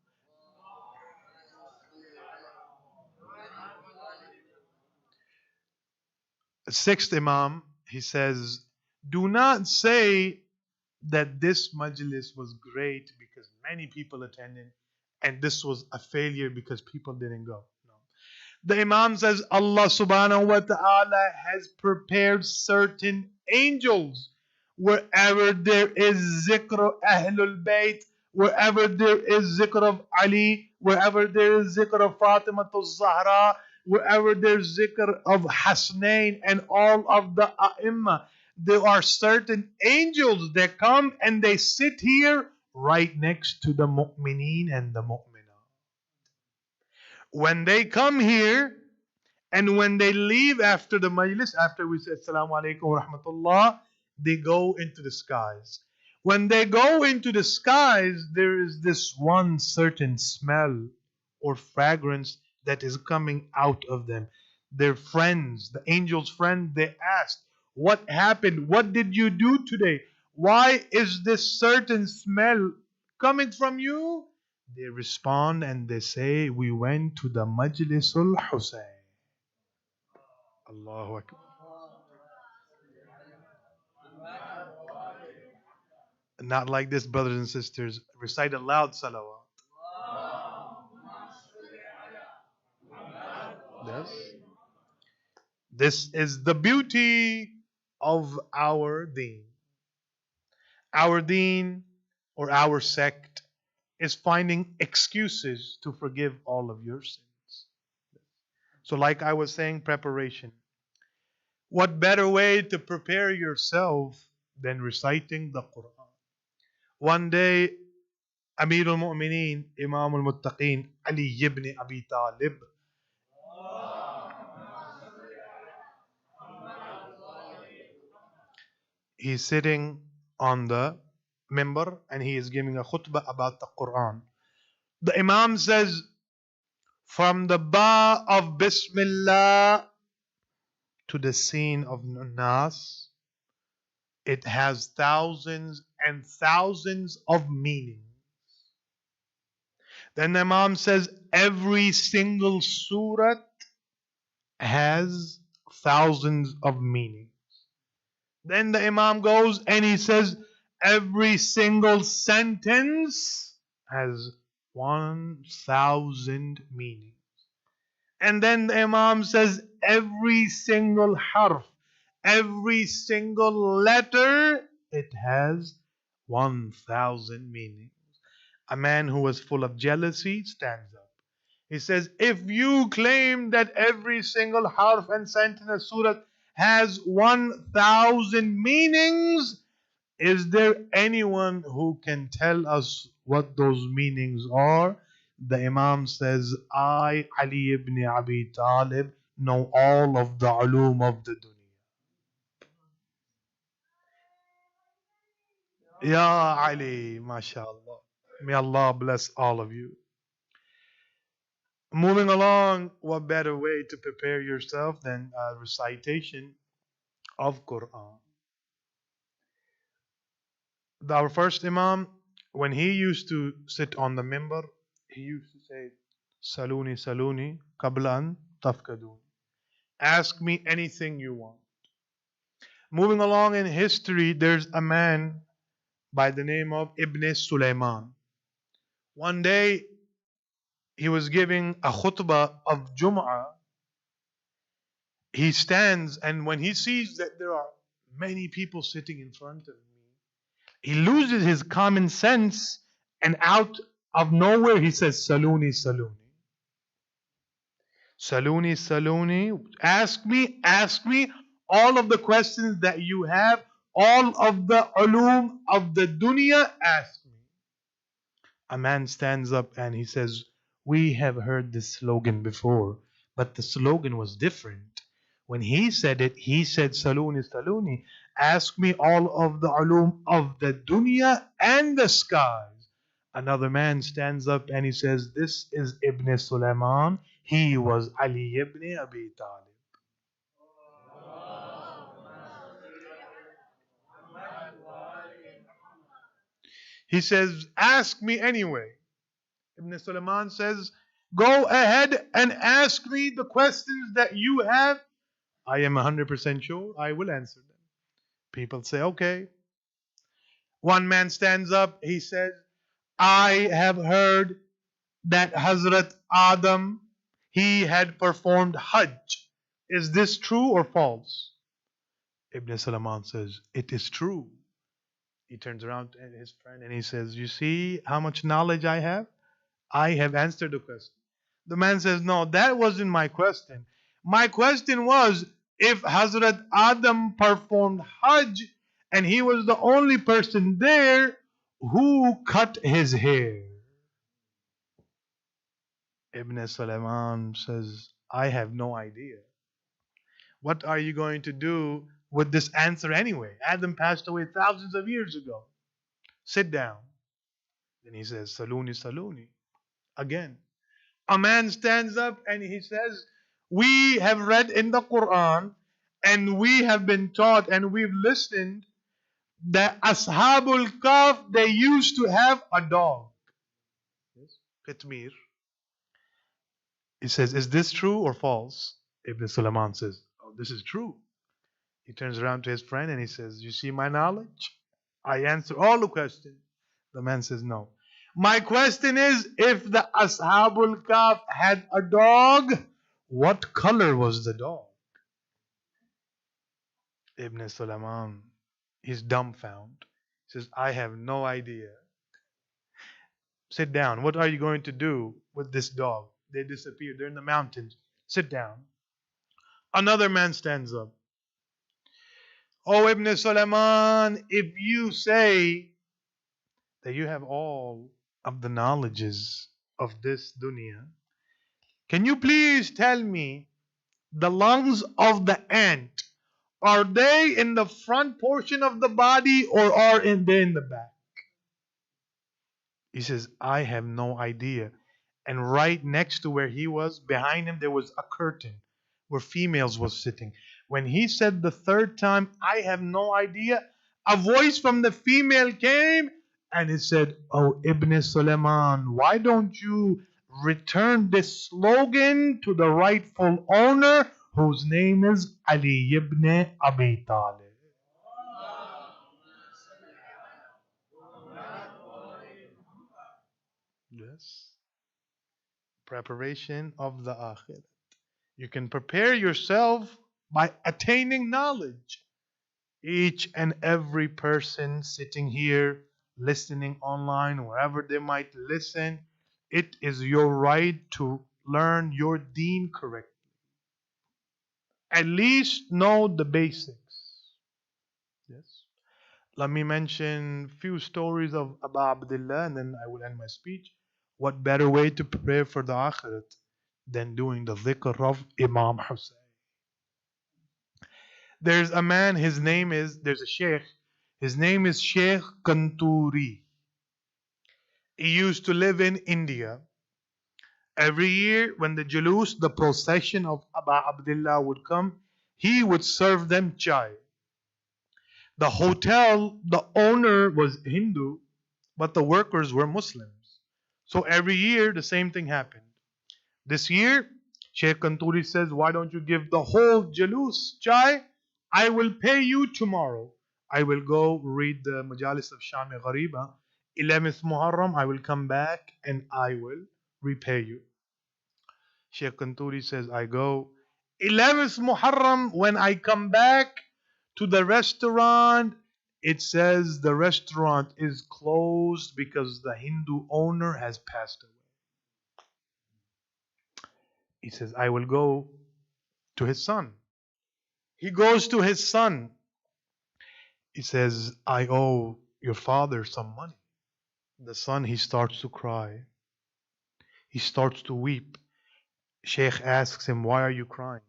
sixth Imam, he says, "Do not say that this majlis was great because many people attended, and this was a failure because people didn't go." No. The Imam says Allah subhanahu wa ta'ala has prepared certain angels wherever there is zikr of Ahlul Bayt, wherever there is zikr of Ali, wherever there is zikr of Fatima Zahra, wherever there's zikr of Hasnain and all of the A'imma. There are certain angels that come and they sit here right next to the mu'mineen and the mu'minah. When they come here, and when they leave after the majlis, after we say Assalamu alaikum wa rahmatullah, they go into the skies. When they go into the skies, there is this one certain smell or fragrance that is coming out of them. Their friends, the angel's friend, they asked, what happened? What did you do today? Why is this certain smell coming from you? They respond and they say, we went to the Majlisul Hussein. Allahu Akbar. Not like this, brothers and sisters. Recite aloud salawat. Yes. This is the beauty of our deen. Our deen or our sect is finding excuses to forgive all of your sins. So, like I was saying, preparation. What better way to prepare yourself than reciting the Quran? One day, Amir al-Mu'mineen, Imam al-Muttaqeen, Ali ibn Abi Talib, he's sitting on the member and he is giving a khutbah about the Quran. The Imam says, from the ba of Bismillah to the scene of Nas, it has thousands and thousands of meanings. Then the Imam says, every single surah has thousands of meanings. Then the Imam goes and he says, every single sentence has 1,000 meanings. And then the Imam says, every single harf, every single letter, it has 1,000 meanings. A man who was full of jealousy stands up. He says, if you claim that every single harf and sentence of surah has 1,000 meanings, is there anyone who can tell us what those meanings are? The Imam says, I, Ali ibn Abi Talib, know all of the ulum of the dunya. Ya Ali, mashallah. May Allah bless all of you. Moving along, what better way to prepare yourself than a recitation of Quran? Our first Imam, when he used to sit on the member, he used to say, Saluni, Saluni, Kablan, Tafkadun. Ask me anything you want. Moving along in history, there's a man by the name of Ibn Sulaiman. One day, he was giving a khutbah of Jum'ah. He stands, and when he sees that there are many people sitting in front of me, he loses his common sense, and out of nowhere he says, Saluni, Saluni. Saluni, Saluni. Ask me all of the questions that you have, all of the ulum of the dunya, ask me. A man stands up and he says, we have heard this slogan before, but the slogan was different. When he said it, he said, Saluni, Saluni. Ask me all of the ulum of the dunya and the skies. Another man stands up and he says, this is Ibn Sulaiman. He was Ali ibn Abi Talib. He says, ask me anyway. Ibn Sulaiman says, go ahead and ask me the questions that you have. I am 100% sure I will answer them. People say, okay. One man stands up, he says, I have heard that Hazrat Adam, he had performed Hajj. Is this true or false? Ibn Sulaiman says, it is true. He turns around to his friend and he says, you see how much knowledge I have? I have answered the question. The man says, no, that wasn't my question. My question was, if Hazrat Adam performed Hajj and he was the only person there, who cut his hair? Ibn Sulaiman says, I have no idea. What are you going to do with this answer anyway? Adam passed away thousands of years ago. Sit down. Then he says, Saluni, Saluni. Again. A man stands up and he says, we have read in the Quran and we have been taught and we've listened that Ashabul Kahf, they used to have a dog. Qitmir. He says, is this true or false? Ibn Sulaiman says, oh, this is true. He turns around to his friend and he says, you see my knowledge? I answer all the questions. The man says, no. My question is, if the Ashabul Kahf had a dog, what color was the dog? Ibn Sulaiman, he's dumbfounded. He says, I have no idea. Sit down. What are you going to do with this dog? They disappear. They're in the mountains. Sit down. Another man stands up. Oh, Ibn Sulaiman, if you say that you have all of the knowledges of this dunya, can you please tell me the lungs of the ant, are they in the front portion of the body or are they in the back? He says, I have no idea. And right next to where he was, behind him, there was a curtain where females was sitting. When he said the third time, I have no idea, a voice from the female came and it said, oh, Ibn Sulaiman, why don't you return this slogan to the rightful owner whose name is Ali ibn Abi Talib? Yes. Preparation of the akhirah. You can prepare yourself by attaining knowledge. Each and every person sitting here, listening online, wherever they might listen, it is your right to learn your deen correctly. At least know the basics. Yes. Let me mention few stories of Abu Abdullah and then I will end my speech. What better way to prepare for the akhirat than doing the dhikr of Imam Hussein? There's a man, there's a sheikh, his name is Sheikh Kanturi. He used to live in India. Every year when the Julus, the procession of Abu Abdullah would come, he would serve them chai. The hotel, the owner was Hindu, but the workers were Muslims. So every year the same thing happened. This year, Sheikh Kanturi says, why don't you give the whole Jalus chai? I will pay you tomorrow. I will go read the Majalis of Shami Ghariba. 11th Muharram, I will come back and I will repay you. Sheikh Kanturi says, I go. 11th Muharram, when I come back to the restaurant, it says the restaurant is closed because the Hindu owner has passed away. He says, I will go to his son. He goes to his son. He says, I owe your father some money. The son, he starts to cry. He starts to weep. Sheikh asks him, why are you crying?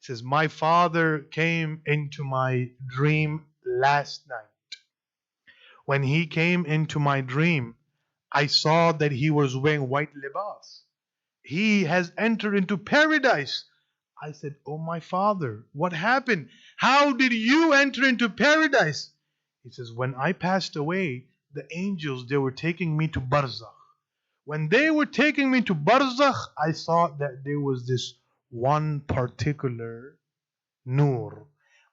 He says, my father came into my dream last night. When he came into my dream, I saw that he was wearing white libas. He has entered into paradise. I said, oh my father, what happened? How did you enter into paradise? He says, when I passed away, the angels, they were taking me to Barzakh. When they were taking me to Barzakh, I saw that there was this one particular Nur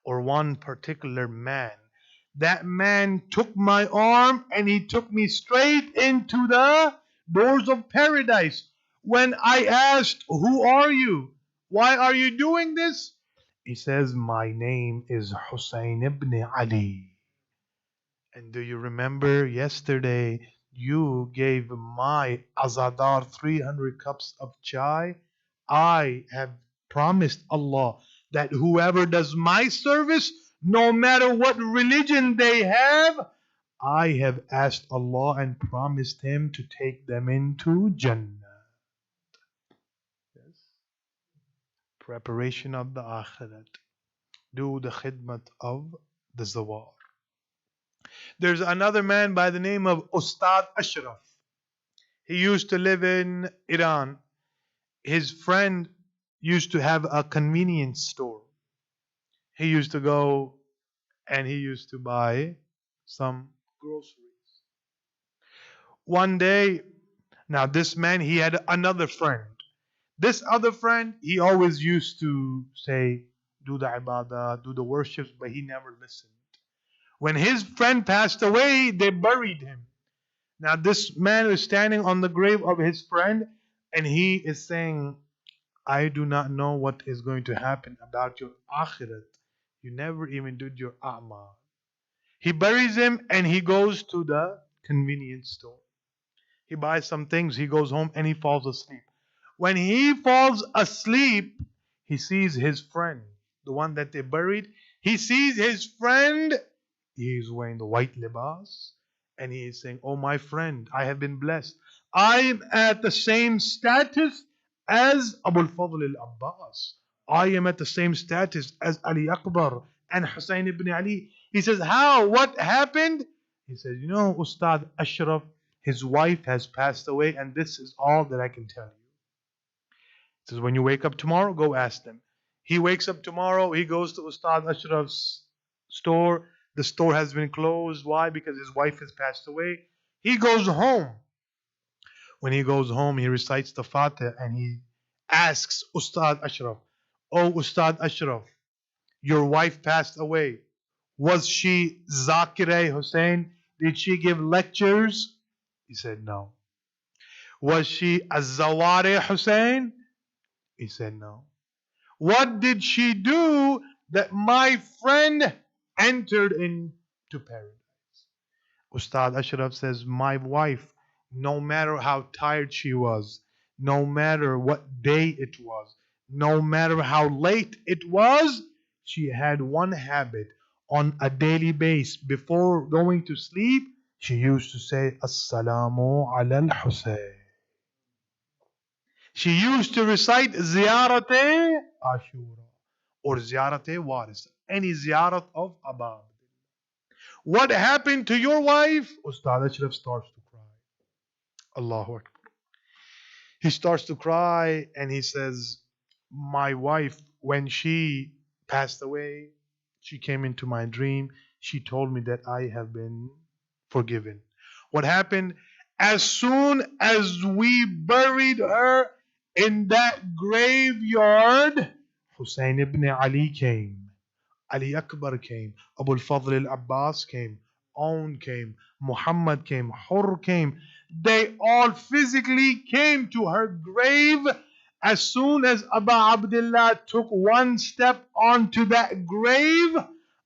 or one particular man. That man took my arm and he took me straight into the doors of paradise. When I asked, who are you? Why are you doing this? He says, my name is Hussein ibn Ali. And do you remember yesterday you gave my Azadar 300 cups of chai? I have promised Allah that whoever does my service, no matter what religion they have, I have asked Allah and promised Him to take them into Jannah. Yes. Preparation of the Akhirat. Do the khidmat of the Zawar. There's another man by the name of Ustad Ashraf. He used to live in Iran. His friend used to have a convenience store. He used to go and he used to buy some groceries. One day, now this man, he had another friend. This other friend, he always used to say, do the ibadah, do the worships, but he never listened. When his friend passed away, they buried him. Now this man is standing on the grave of his friend and he is saying, I do not know what is going to happen about your akhirat. You never even did your a'mal. He buries him and he goes to the convenience store. He buys some things, he goes home and he falls asleep. When he falls asleep, he sees his friend, the one that they buried. He sees his friend. He is wearing the white libas and he is saying, oh, my friend, I have been blessed. I am at the same status as Abu al-Fadl al-Abbas. I am at the same status as Ali Akbar and Hussein ibn Ali. He says, how? What happened? He says, you know, Ustad Ashraf, his wife has passed away, and this is all that I can tell you. He says, when you wake up tomorrow, go ask them. He wakes up tomorrow, he goes to Ustad Ashraf's store. The store has been closed. Why? Because his wife has passed away. He goes home. When he goes home, he recites the Fatih and he asks Ustad Ashraf, oh, Ustad Ashraf, your wife passed away. Was she Zakire Hussein? Did she give lectures? He said no. Was she Azawari Hussein? He said no. What did she do that my friend entered into paradise? Ustad Ashraf says, my wife, no matter how tired she was, no matter what day it was, no matter how late it was, she had one habit on a daily basis. Before going to sleep, she used to say, Assalamu ala al-Husayn. She used to recite Ziyarate Ashura or Ziyarate Waris, any ziyarat of Abab. What happened to your wife? Ustad Ashraf starts to cry. Allahu Akbar. He starts to cry and he says, my wife, when she passed away, she came into my dream. She told me that I have been forgiven. What happened? As soon as we buried her in that graveyard, Hussein ibn Ali came. Ali Akbar came, Abu al-Fadl al-Abbas came, Aun came, Muhammad came, Hur came. They all physically came to her grave. As soon as Abu Abdullah took one step onto that grave,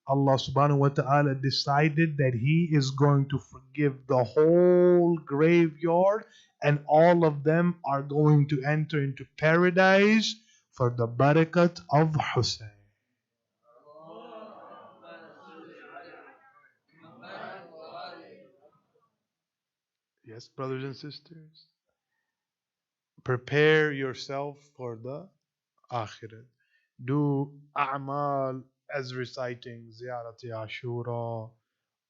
Allah subhanahu wa ta'ala decided that He is going to forgive the whole graveyard and all of them are going to enter into paradise for the barakat of Hussein. Yes, brothers and sisters, prepare yourself for the akhirat. Do a'mal as reciting ziyarati ashura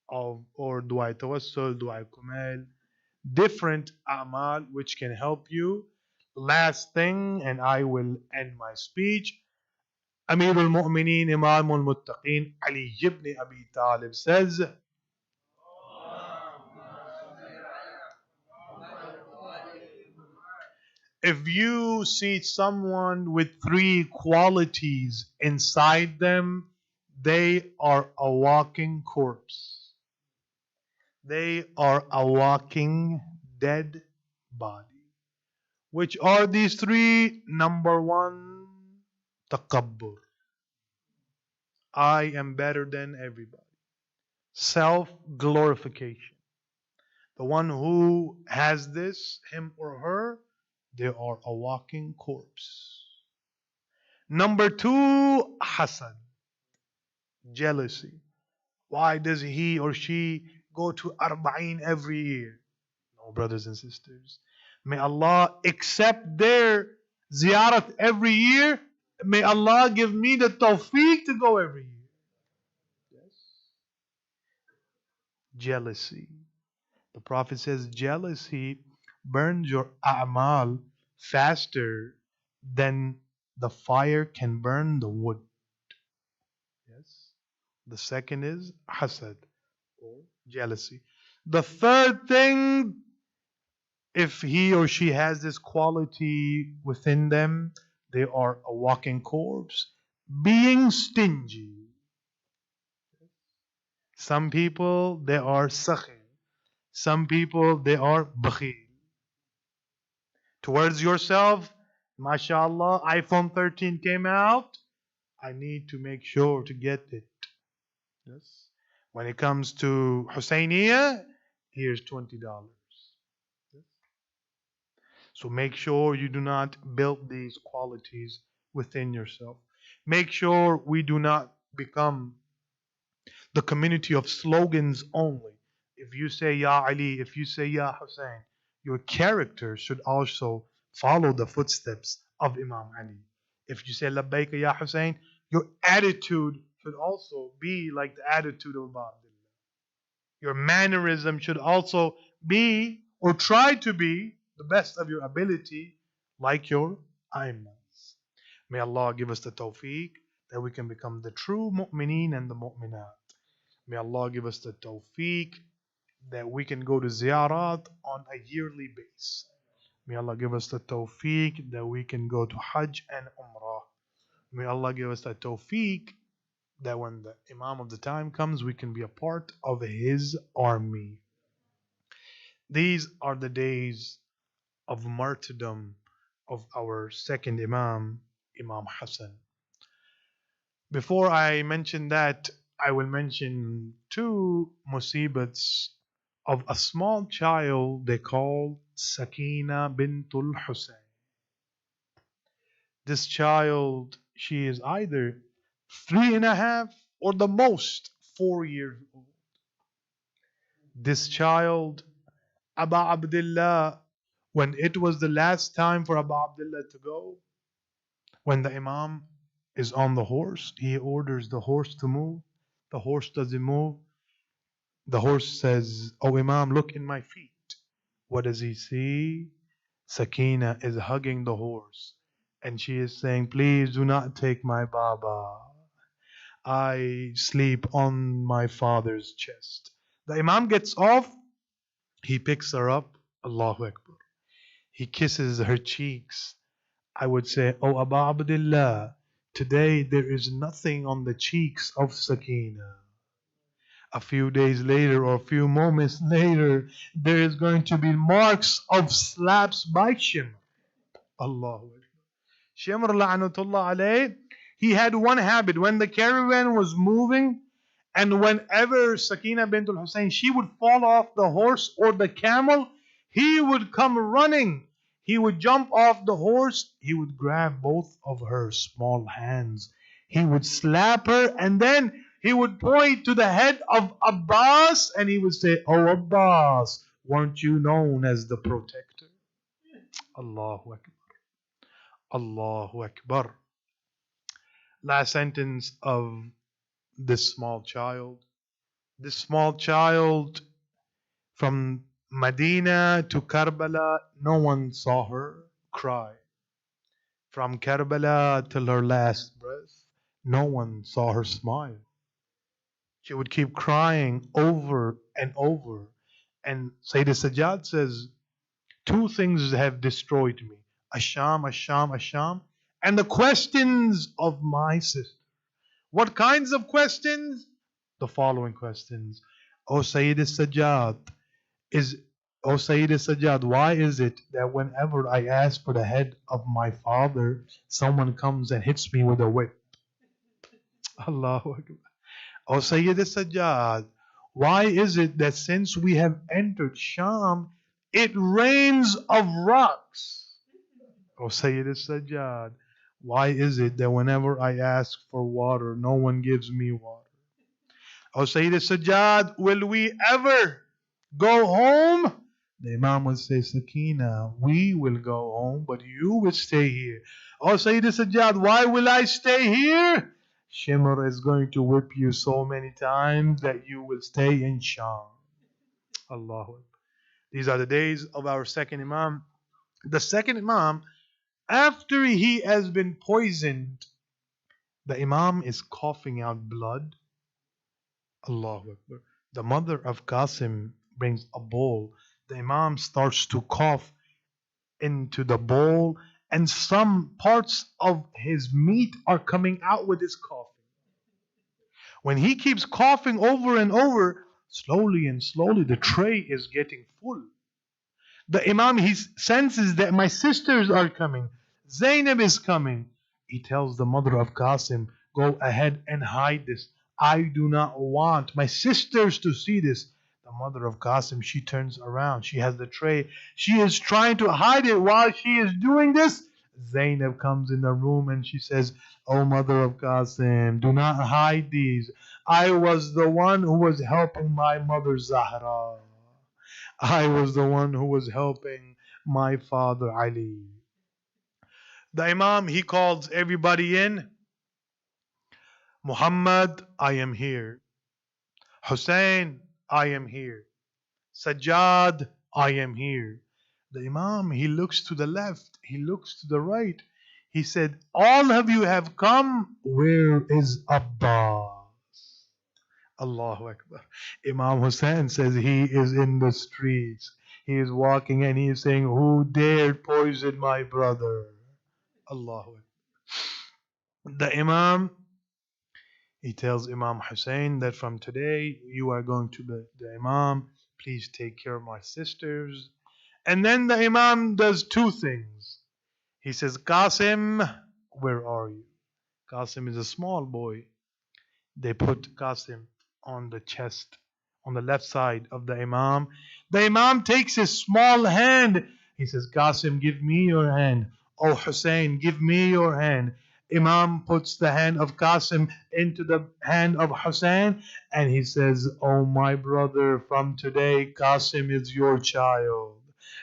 or dua tawassul, dua kumal, different a'mal which can help you. Last thing, and I will end my speech. Amir al-Mu'mineen, Imam al-Muttaqeen, Ali ibn Abi Talib says, if you see someone with three qualities inside them, they are a walking corpse. They are a walking dead body. Which are these three? Number one, takabbur. I am better than everybody. Self glorification. The one who has this, him or her, they are a walking corpse. Number two, hasad, jealousy. Why does he or she go to Arba'in every year? No, brothers and sisters. May Allah accept their ziyarat every year. May Allah give me the tawfiq to go every year. Yes. Jealousy. The Prophet says jealousy burns your a'mal faster then the fire can burn the wood. Yes. The second is hasad, or jealousy. The third thing, if he or she has this quality within them, they are a walking corpse. Being stingy. Some people, they are sakhir. Some people, they are bakhil. Towards yourself, mashallah, iPhone 13 came out. I need to make sure to get it. Yes. When it comes to Husainiya, here's $20. So make sure you do not build these qualities within yourself. Make sure we do not become the community of slogans only. If you say Ya Ali, if you say Ya Hussein, your character should also follow the footsteps of Imam Ali. If you say Labbaika Ya Hussein, your attitude should also be like the attitude of Abu Abdullah. Your mannerism should also be, or try to be, the best of your ability, like your Aimmas. May Allah give us the tawfiq that we can become the true mu'mineen and the mu'minat. May Allah give us the tawfiq that we can go to ziyarat on a yearly basis. May Allah give us the tawfiq that we can go to Hajj and Umrah. May Allah give us the tawfiq that when the Imam of the time comes, we can be a part of his army. These are the days of martyrdom of our second Imam, Imam Hassan. Before I mention that, I will mention two musibats of a small child they call Sakina bintul Hussein. This child, she is either 3.5 or the most 4 years old. This child, Abu Abdullah, when it was the last time for Abu Abdullah to go, when the Imam is on the horse, he orders the horse to move. The horse doesn't move. The horse says, "Oh Imam, look in my feet." What does he see? Sakina is hugging the horse and she is saying, "Please do not take my Baba. I sleep on my father's chest." The Imam gets off, he picks her up, Allahu Akbar. He kisses her cheeks. I would say, "Oh Abu Abdullah, today there is nothing on the cheeks of Sakina." A few days later or a few moments later, there is going to be marks of slaps by Shimr. Allahu Akbar. Shimr la'natullah alayh, he had one habit. When the caravan was moving, and whenever Sakina bint al-Hussein, she would fall off the horse or the camel, he would come running. He would jump off the horse. He would grab both of her small hands. He would slap her, and then he would point to the head of Abbas and he would say, "Oh Abbas, weren't you known as the protector?" Allahu Akbar. Allahu Akbar. Last sentence of this small child. This small child, from Medina to Karbala, no one saw her cry. From Karbala till her last breath, no one saw her smile. She would keep crying over and over. And Sayyid Sajjad says, two things have destroyed me: Asham, Asham, Asham, and the questions of my sister. What kinds of questions? The following questions. O Sayyid Sajjad, is O Sayyid Sajjad, why is it that whenever I ask for the head of my father, someone comes and hits me with a whip? Allahu Akbar. O Sayyid Sajjad, why is it that since we have entered Sham, it rains of rocks? O Sayyid Sajjad, why is it that whenever I ask for water, no one gives me water? O Sayyid Sajjad, will we ever go home? The Imam would say, Sakina, we will go home, but you will stay here. O Sayyid Sajjad, why will I stay here? Shimr is going to whip you so many times that you will stay in Sham. Allahu Akbar. These are the days of our second Imam. The second Imam, After he has been poisoned, the Imam is coughing out blood. Allahu Akbar. The mother of Qasim brings a bowl. The Imam starts to cough into the bowl, and some parts of his meat are coming out with his coughing. When he keeps coughing over and over, slowly and slowly the tray is getting full. The Imam, he senses that my sisters are coming. Zainab is coming. He tells the mother of Qasim, go ahead and hide this. I do not want my sisters to see this. The mother of Qasim, she turns around. She has the tray. She is trying to hide it. While she is doing this, Zainab comes in the room and she says, oh, mother of Qasim, do not hide these. I was the one who was helping my mother Zahra. I was the one who was helping my father Ali. The Imam, he calls everybody in. Muhammad, I am here. Hussein, I am here. Sajjad, I am here. The Imam, he looks to the left, he looks to the right. He said, all of you have come. Where is Abbas? Allahu Akbar. Imam Hussein says he is in the streets. He is walking and he is saying, who dared poison my brother? Allahu Akbar. The Imam, he tells Imam Hussein that from today you are going to be the Imam. Please take care of my sisters. And then the Imam does two things. He says, Qasim, where are you? Qasim is a small boy. They put Qasim on the chest, on the left side of the Imam. The Imam takes his small hand. He says, Qasim, give me your hand. Oh, Hussein, give me your hand. Imam puts the hand of Qasim into the hand of Hussein and he says, oh, my brother, from today, Qasim is your child.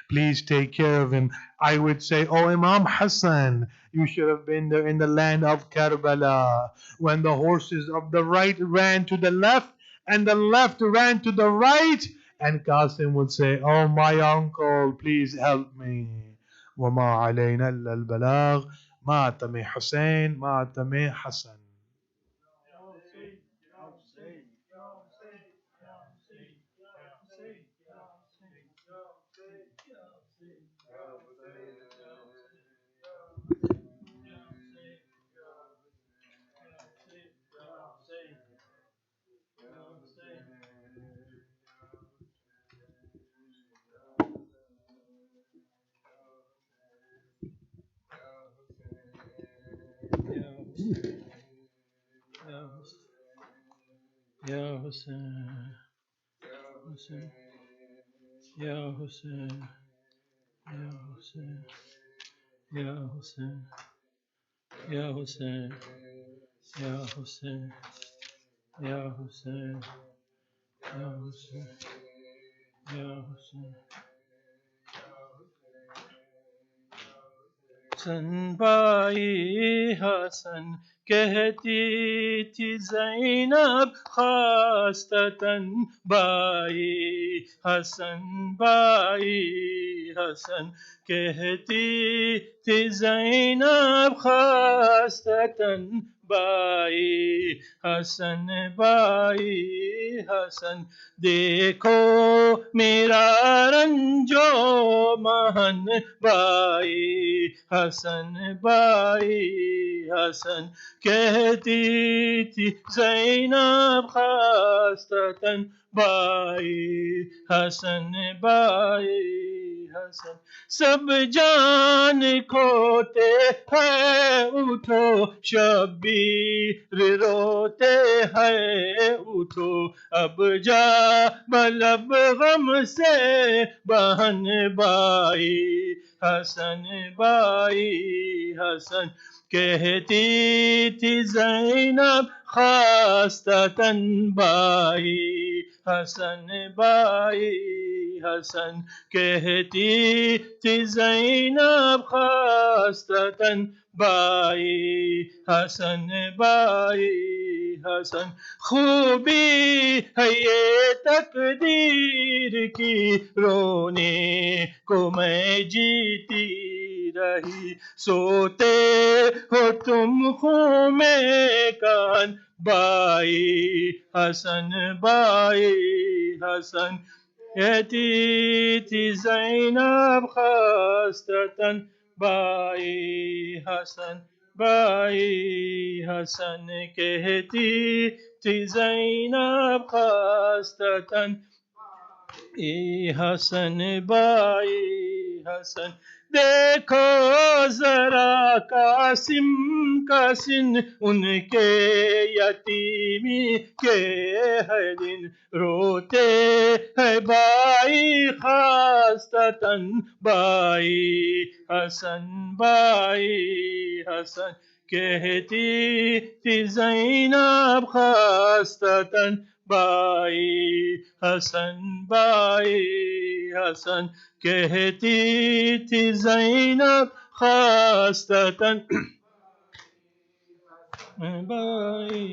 Please take care of him. I would say, oh, Imam Hassan, you should have been there in the land of Karbala when the horses of the right ran to the left and the left ran to the right. And Qasim would say, oh, my uncle, please help me. وما علينا إلا البلاغ مات من حسين مات من حسن. Ya Hussein, Hussein, Ya Hussein, Ya Hussein, Ya Hussein, Ya Hussein, Ya Hussein, Ya Hussein, Ya Hussein, Ya Hussein. Hasan Bhai Hasan कहती थी ज़ैनब खास्ततन बाई हसन बाई हसन कहती थी ज़ैनब खास्ततन बाई हसन बाई हसन देखो मेरा रंजो महन बाई हसन बाई हसन कहती थी ज़ैनब खास्ततन बाई हसन बाई हसन सब जान खोते हैं उठो शब्बीर रोते हैं उठो अब जा बलब गम से बहन बाई हसन बाई हसन कहती थी ज़ैनब खास्ततन बाई हसन बाई हसन कहती थी ज़ैनब खास्ततन बाई हसन बाई हसन खूबी है ये तकदीर की रोने को मैं जीती रही, सोते हो तुम ख़ूं में कान, बाई हसन बाई हसन। कहती थी ज़ैनब खास्ततन, बाई हसन बाई हसन। कहती थी ज़ैनब खास्ततन, ए हसन बाई हसन। देखो जरा कासिम का सिन, उनके यतीमी के है दिन, रोते है बाई खास्ततन, बाई हसन बाई हसन। कहती थी ज़ैनब खास्ततन, बाई हसन बाई हसन। कहती थी ज़ैनब खास्ततन, बाई।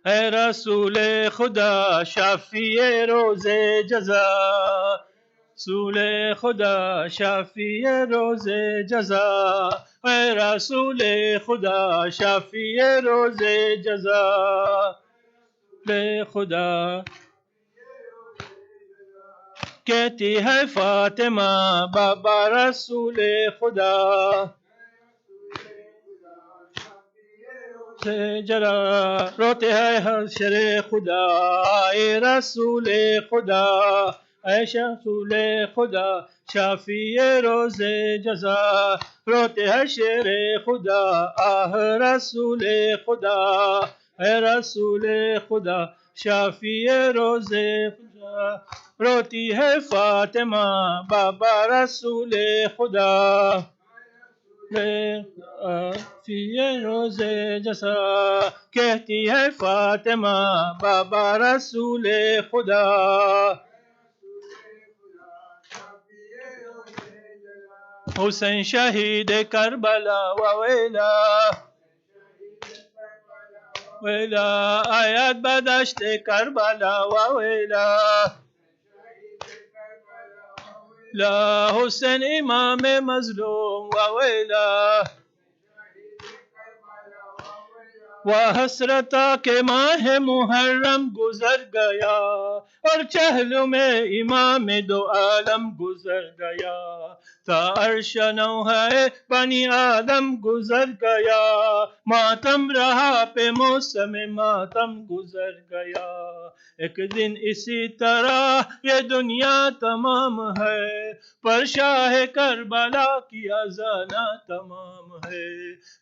है रसूले खुदा शाफिए रोज़े जज़ा, रसूले खुदा शाफिए रोज़े जज़ा, है रसूले खुदा शाफिए रोज़े जज़ा, ले खुदा। कहती है फातिमा बाबा रसूले खुदा से जरा, रोते हैं हशरे खुदा, ए रसूले खुदा, ऐ रसूले खुदा शाफिए रोज़े जज़ा, रोते हैं शेरे खुदा, आह रसूले खुदा, ऐ रसूले खुदा शाफिए रोज़े खुदा। रोती है फातिमा बाबा रसूले खुदा, फिर रोज़े जैसा। कहती है फातिमा बाबा रसूले खुदा, हुसैन शहीद करबला वेला, वेला आयत बदश्त करबला वेला, ला हुसैन इमाम मजलूम वेला, हसरता के माह मुहर्रम गुजर गया, और चहल में इमाम दो आलम गुजर गया, था अर्श नौ है बनी आदम गुजर गया, मातम रहा पे मौसम मातम गुजर गया। एक दिन इसी तरह ये दुनिया तमाम है, पर शाह करबला की अज़ाना तमाम है।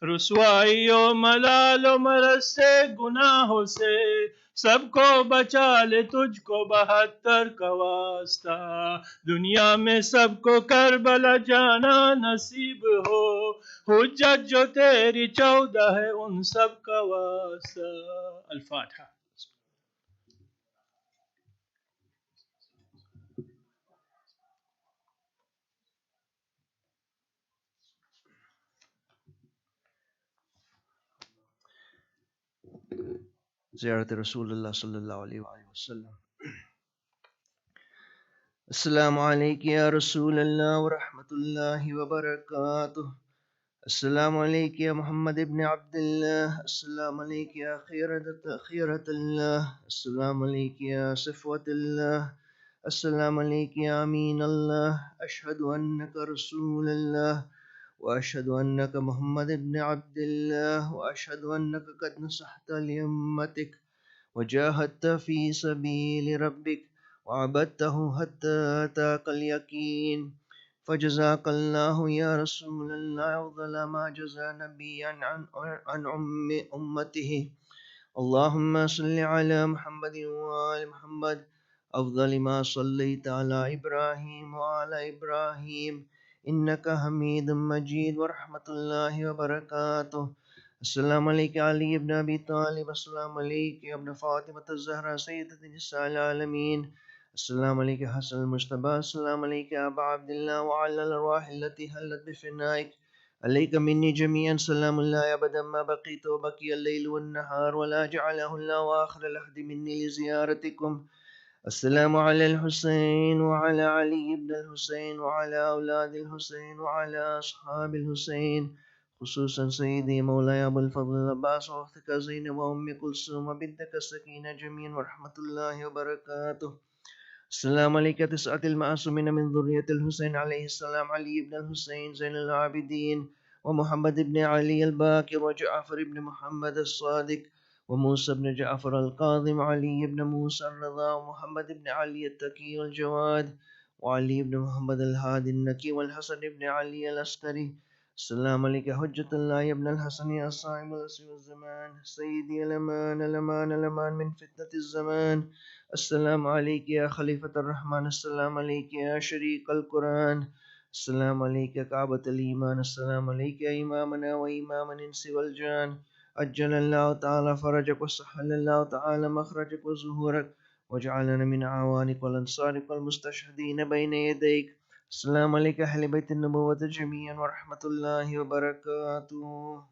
रुसवाइयो मलालो मरज से गुनाहों से, सबको बचा ले तुझको 72 का वास्ता, दुनिया में सबको करबला जाना नसीब हो, हुज्जत जो तेरी 14 है उन सब का वास्ता। अल-फातिहा। ज़ियारत रसूलुल्लाह सल्लल्लाहु अलैहि वसल्लम। अस्सलामु अलैका या रसूलल्लाह व रहमतुल्लाहि व बरकातुहू। अस्सलामु अलैका या मुहम्मद इब्न अब्दुल्लाह। अस्सलामु अलैका या खीरतल्लाह। अस्सलामु अलैका या सफ़वतल्लाह। अस्सलामु अलैका या अमीन अल्लाह। अशहदु अन्नका रसूलुल्लाह व अशहदु अन्नका मुहम्मद इब्न अब्दुल्लाह व अशहदु अन्नका क़द नसहत लिउम्मतिक व जाहदत फ़ी सबील रब्बिक व अबदतहु हत्ता अताकल यकीन। फ़जज़ाकल्लाहु या रसूलल्लाह अफ़ज़ल मा जज़ा नबिय्यन अन उम्मतिही। अल्लाहुम्मा सल्लि अला मुहम्मदिन व आलि मुहम्मद अफ़ज़ल मा सल्लैत अला इब्राहीम व अला इब्राहीम इन्नका हमीदुम मजीद व रहमतुल्लाहि व बरकातुहू। अस्सलामु अलैका अली इब्न अबी तालिब। अस्सलामु अलैका इब्न फ़ातिमत ज़हरा सय्यदत निसाइल आलमीन। अस्सलामु अलैका हसन मुज्तबा। अस्सलामु अलैका अबा अब्दिल्लाह व अला अल-अरवाह अल्लती हल्लत बिफ़नाइक। अलैका मिन्नी जमीअन सलामुल्लाहि अबदन मा बक़ीत व बक़िय अल-लैल वन-नहार व ला जअलहु अल्लाहु आखिर अल-अहद मिन्नी लिज़ियारतिकुम। السلام على الحسين وعلى علي بن الحسين وعلى أولاد الحسين وعلى أصحاب الحسين، خصوصا سيدي مولاي أبو الفضل العباس وأختك زينب وأم كلثوم وبنتك السكينة جميعا ورحمة الله وبركاته. السلام عليك تسعة المعصومين من ذرية الحسين عليه السلام، علي بن الحسين زين العابدين ومحمد بن علي الباكر وجعفر بن محمد الصادق وموسى بن جعفر القاظم وعلي بن موسى الرضا ومحمد بن علي التقي الجواد وعلي بن محمد الهادي النكي والحسن بن علي العسكري. السلام عليك حجة الله يا ابن الحسن يا صاحب العصر والزمان، سيدي الأمان الأمان الأمان من فتنة الزمان. السلام عليك يا خليفة الرحمن، السلام عليك يا شريك القرآن، السلام عليك يا كعبة الإيمان، السلام عليك يا إمامنا وإمام الإنس والجان. أجل الله تعالى فرجك وسهل الله تعالى مخرجك وظهورك، واجعلنا من أعوانك والأنصارك والمستشهدين بين يديك. السلام عليك أهل بيت النبوة جميعا ورحمة الله وبركاته.